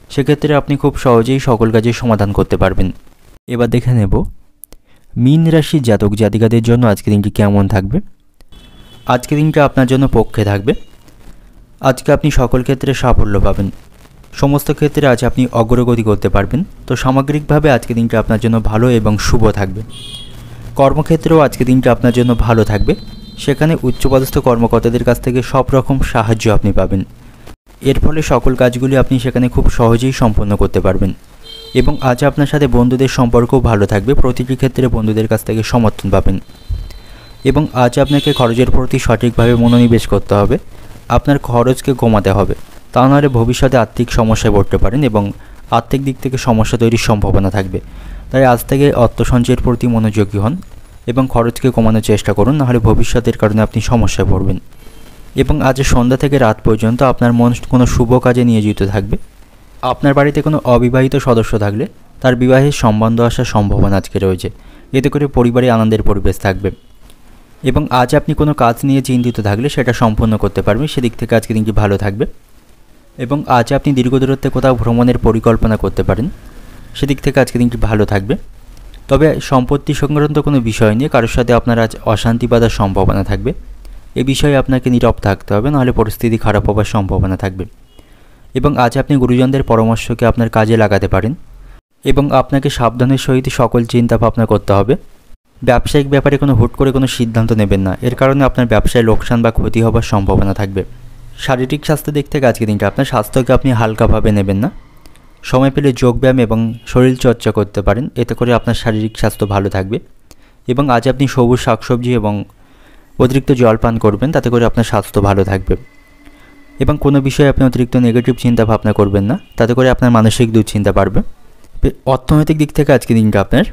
সেক্ষেত্রে আপনি খুব সহজেই সকল কাজের সমাধান করতে পারবেন। এবার দেখে নেব মীন রাশির জাতক জাতিকাদের জন্য আজকে দিনটি কেমন থাকবে। আজকে দিনটা আপনার জন্য পক্ষে থাকবে। আজকে আপনি সকল ক্ষেত্রে সাফল্য পাবেন। সমস্ত ক্ষেত্রে আজ আপনি অগ্রগতি করতে পারবেন। তো সামগ্রিকভাবে আজকে দিনটা আপনার জন্য ভালো এবং শুভ থাকবে। কর্মক্ষেত্রেও আজকে দিনটা আপনার জন্য ভালো থাকবে। সেখানে উচ্চপদস্থ কর্মকর্তাদের কাছ থেকে সব রকম সাহায্য আপনি পাবেন। এর ফলে সকল কাজগুলি আপনি সেখানে খুব সহজেই সম্পন্ন করতে পারবেন এবং আজ আপনার সাথে বন্ধুদের সম্পর্কও ভালো থাকবে। প্রতিটি ক্ষেত্রে বন্ধুদের কাছ থেকে সমর্থন পাবেন এবং আজ আপনাকে খরচের প্রতি সঠিকভাবে মনোনিবেশ করতে হবে। আপনার খরচকে কমাতে হবে, তা নাহলে ভবিষ্যতে আর্থিক সমস্যায় পড়তে পারেন এবং আর্থিক দিক থেকে সমস্যা তৈরির সম্ভাবনা থাকবে। তাই আজ থেকে অর্থ সঞ্চয়ের প্রতি মনোযোগী হন এবং খরচকে কমানোর চেষ্টা করুন, নাহলে ভবিষ্যতের কারণে আপনি সমস্যায় পড়বেন। এবং আজ সন্ধ্যা থেকে রাত পর্যন্ত আপনার মন কোনো শুভ কাজে নিয়োজিত থাকবে। আপনার বাড়িতে কোনো অবিবাহিত সদস্য থাকলে তার বিবাহের সম্বন্ধ আসার সম্ভাবনা আজকে রয়েছে। এতে করে পরিবারে আনন্দের পরিবেশ থাকবে এবং আজ আপনি কোনো কাজ নিয়ে চিন্তিত থাকলে সেটা সম্পূর্ণ করতে পারবেন। সেদিক থেকে আজকে দিনটি ভালো থাকবে এবং আজ আপনি দীর্ঘ দূরত্বে কোথাও ভ্রমণের পরিকল্পনা করতে পারেন। সেদিক থেকে আজকে দিনটি ভালো থাকবে। তবে সম্পত্তি সংক্রান্ত কোনো বিষয় নিয়ে কারোর সাথে আপনার আজ অশান্তি বাঁধার সম্ভাবনা থাকবে। এ বিষয়ে আপনাকে নীরব থাকতে হবে, নাহলে পরিস্থিতি খারাপ হওয়ার সম্ভাবনা থাকবে। এবং আজ আপনি গুরুজনদের পরামর্শকে আপনার কাজে লাগাতে পারেন এবং আপনাকে সাবধানের সহিত সকল চিন্তা ভাবনা করতে হবে। ব্যবসায়িক ব্যাপারে কোনো হুট করে কোনো সিদ্ধান্ত নেবেন না, এর কারণে আপনার ব্যবসায় লোকসান বা ক্ষতি হওয়ার সম্ভাবনা থাকবে। শারীরিক স্বাস্থ্য দিক থেকে আজকে দিনটা আপনার স্বাস্থ্যকে আপনি হালকাভাবে নেবেন না। সময় পেলে যোগব্যায়াম এবং শরীর চর্চা করতে পারেন, এতে করে আপনার শারীরিক স্বাস্থ্য ভালো থাকবে। এবং আজ আপনি সবুজ শাকসবজি এবং অতিরিক্ত জল পান করবেন, তাতে করে আপনার স্বাস্থ্য ভালো থাকবে। এবং কোনো বিষয়ে আপনি অতিরিক্ত নেগেটিভ চিন্তা ভাবনা করবেন না, তাতে করে আপনার মানসিক দুশ্চিন্তা বাড়বে। অর্থনৈতিক দিক থেকে আজকে দিনটা আপনার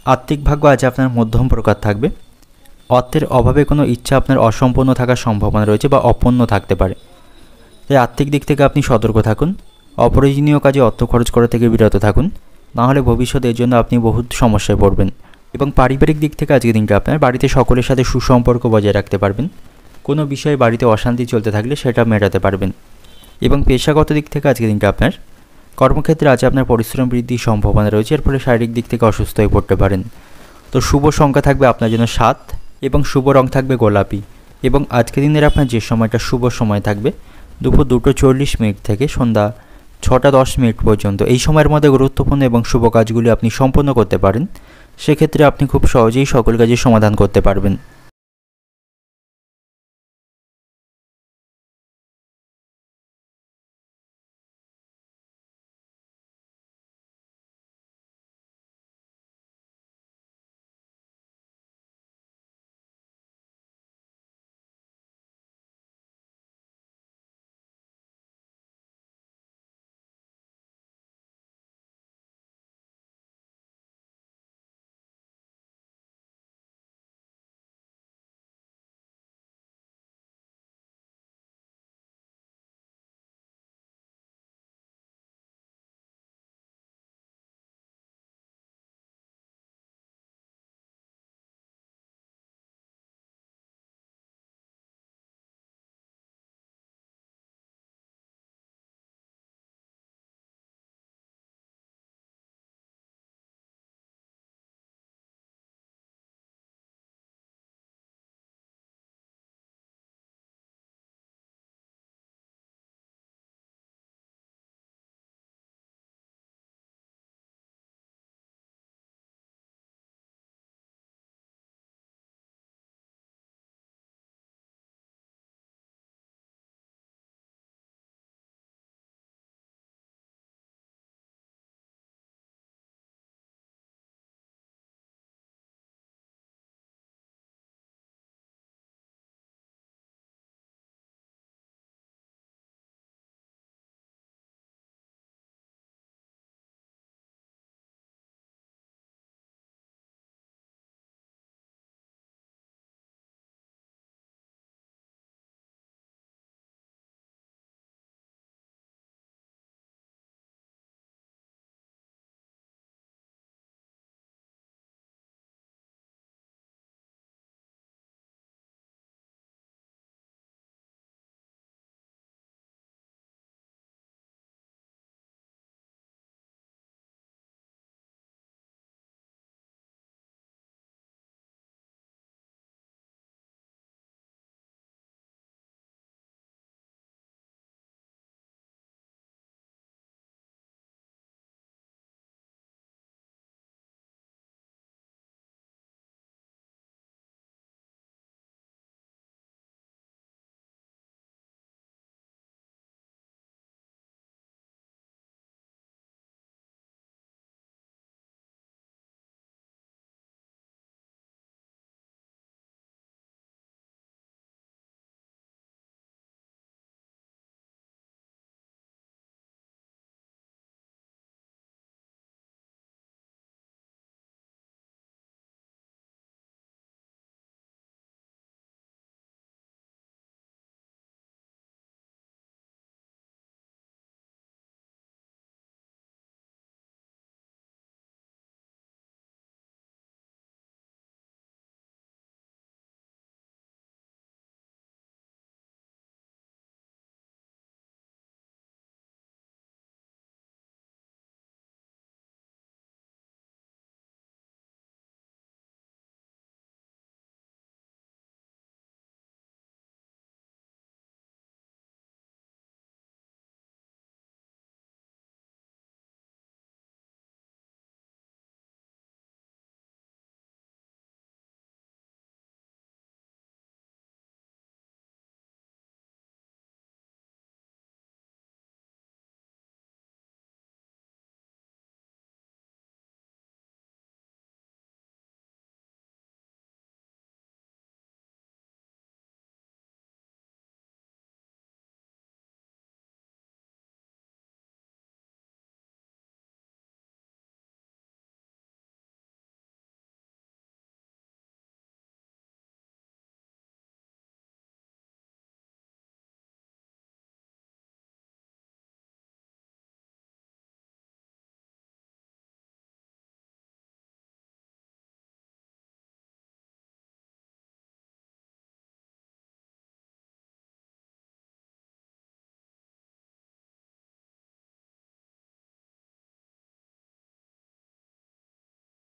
আর্থিক ভাগ্য আজ আপনার মধ্যম প্রকার থাকবে। অর্থের অভাবে কোনো ইচ্ছা আপনার অসম্পূর্ণ থাকার সম্ভাবনা রয়েছে বা অপূর্ণ থাকতে পারে। তাই আর্থিক দিক থেকে আপনি সতর্ক থাকুন। অপ্রয়োজনীয় কাজে অর্থ খরচ করা থেকে বিরত থাকুন, নাহলে ভবিষ্যতে এর জন্য আপনি বহুত সমস্যায় পড়বেন। এবং পারিবারিক দিক থেকে আজকে দিনটা আপনার বাড়িতে সকলের সাথে সুসম্পর্ক বজায় রাখতে পারবেন। কোনো বিষয়ে বাড়িতে অশান্তি চলতে থাকলে সেটা মেটাতে পারবেন এবং পেশাগত দিক থেকে আজকের দিনটা আপনার কর্মক্ষেত্রে আজ আপনার পরিশ্রম বৃদ্ধির সম্ভাবনা রয়েছে, এর ফলে শারীরিক দিক থেকে অসুস্থ হয়ে পড়তে পারেন। তো শুভ সংখ্যা থাকবে আপনার জন্য 7 এবং শুভ রং থাকবে গোলাপি। এবং আজকের দিনের আপনার যে সময়টা শুভ সময় থাকবে দুপুর 2:40 থেকে সন্ধ্যা 6:10 পর্যন্ত। এই সময়ের মধ্যে গুরুত্বপূর্ণ এবং শুভ কাজগুলি আপনি সম্পন্ন করতে পারেন। সেক্ষেত্রে আপনি খুব সহজেই সকল কাজের সমাধান করতে পারবেন।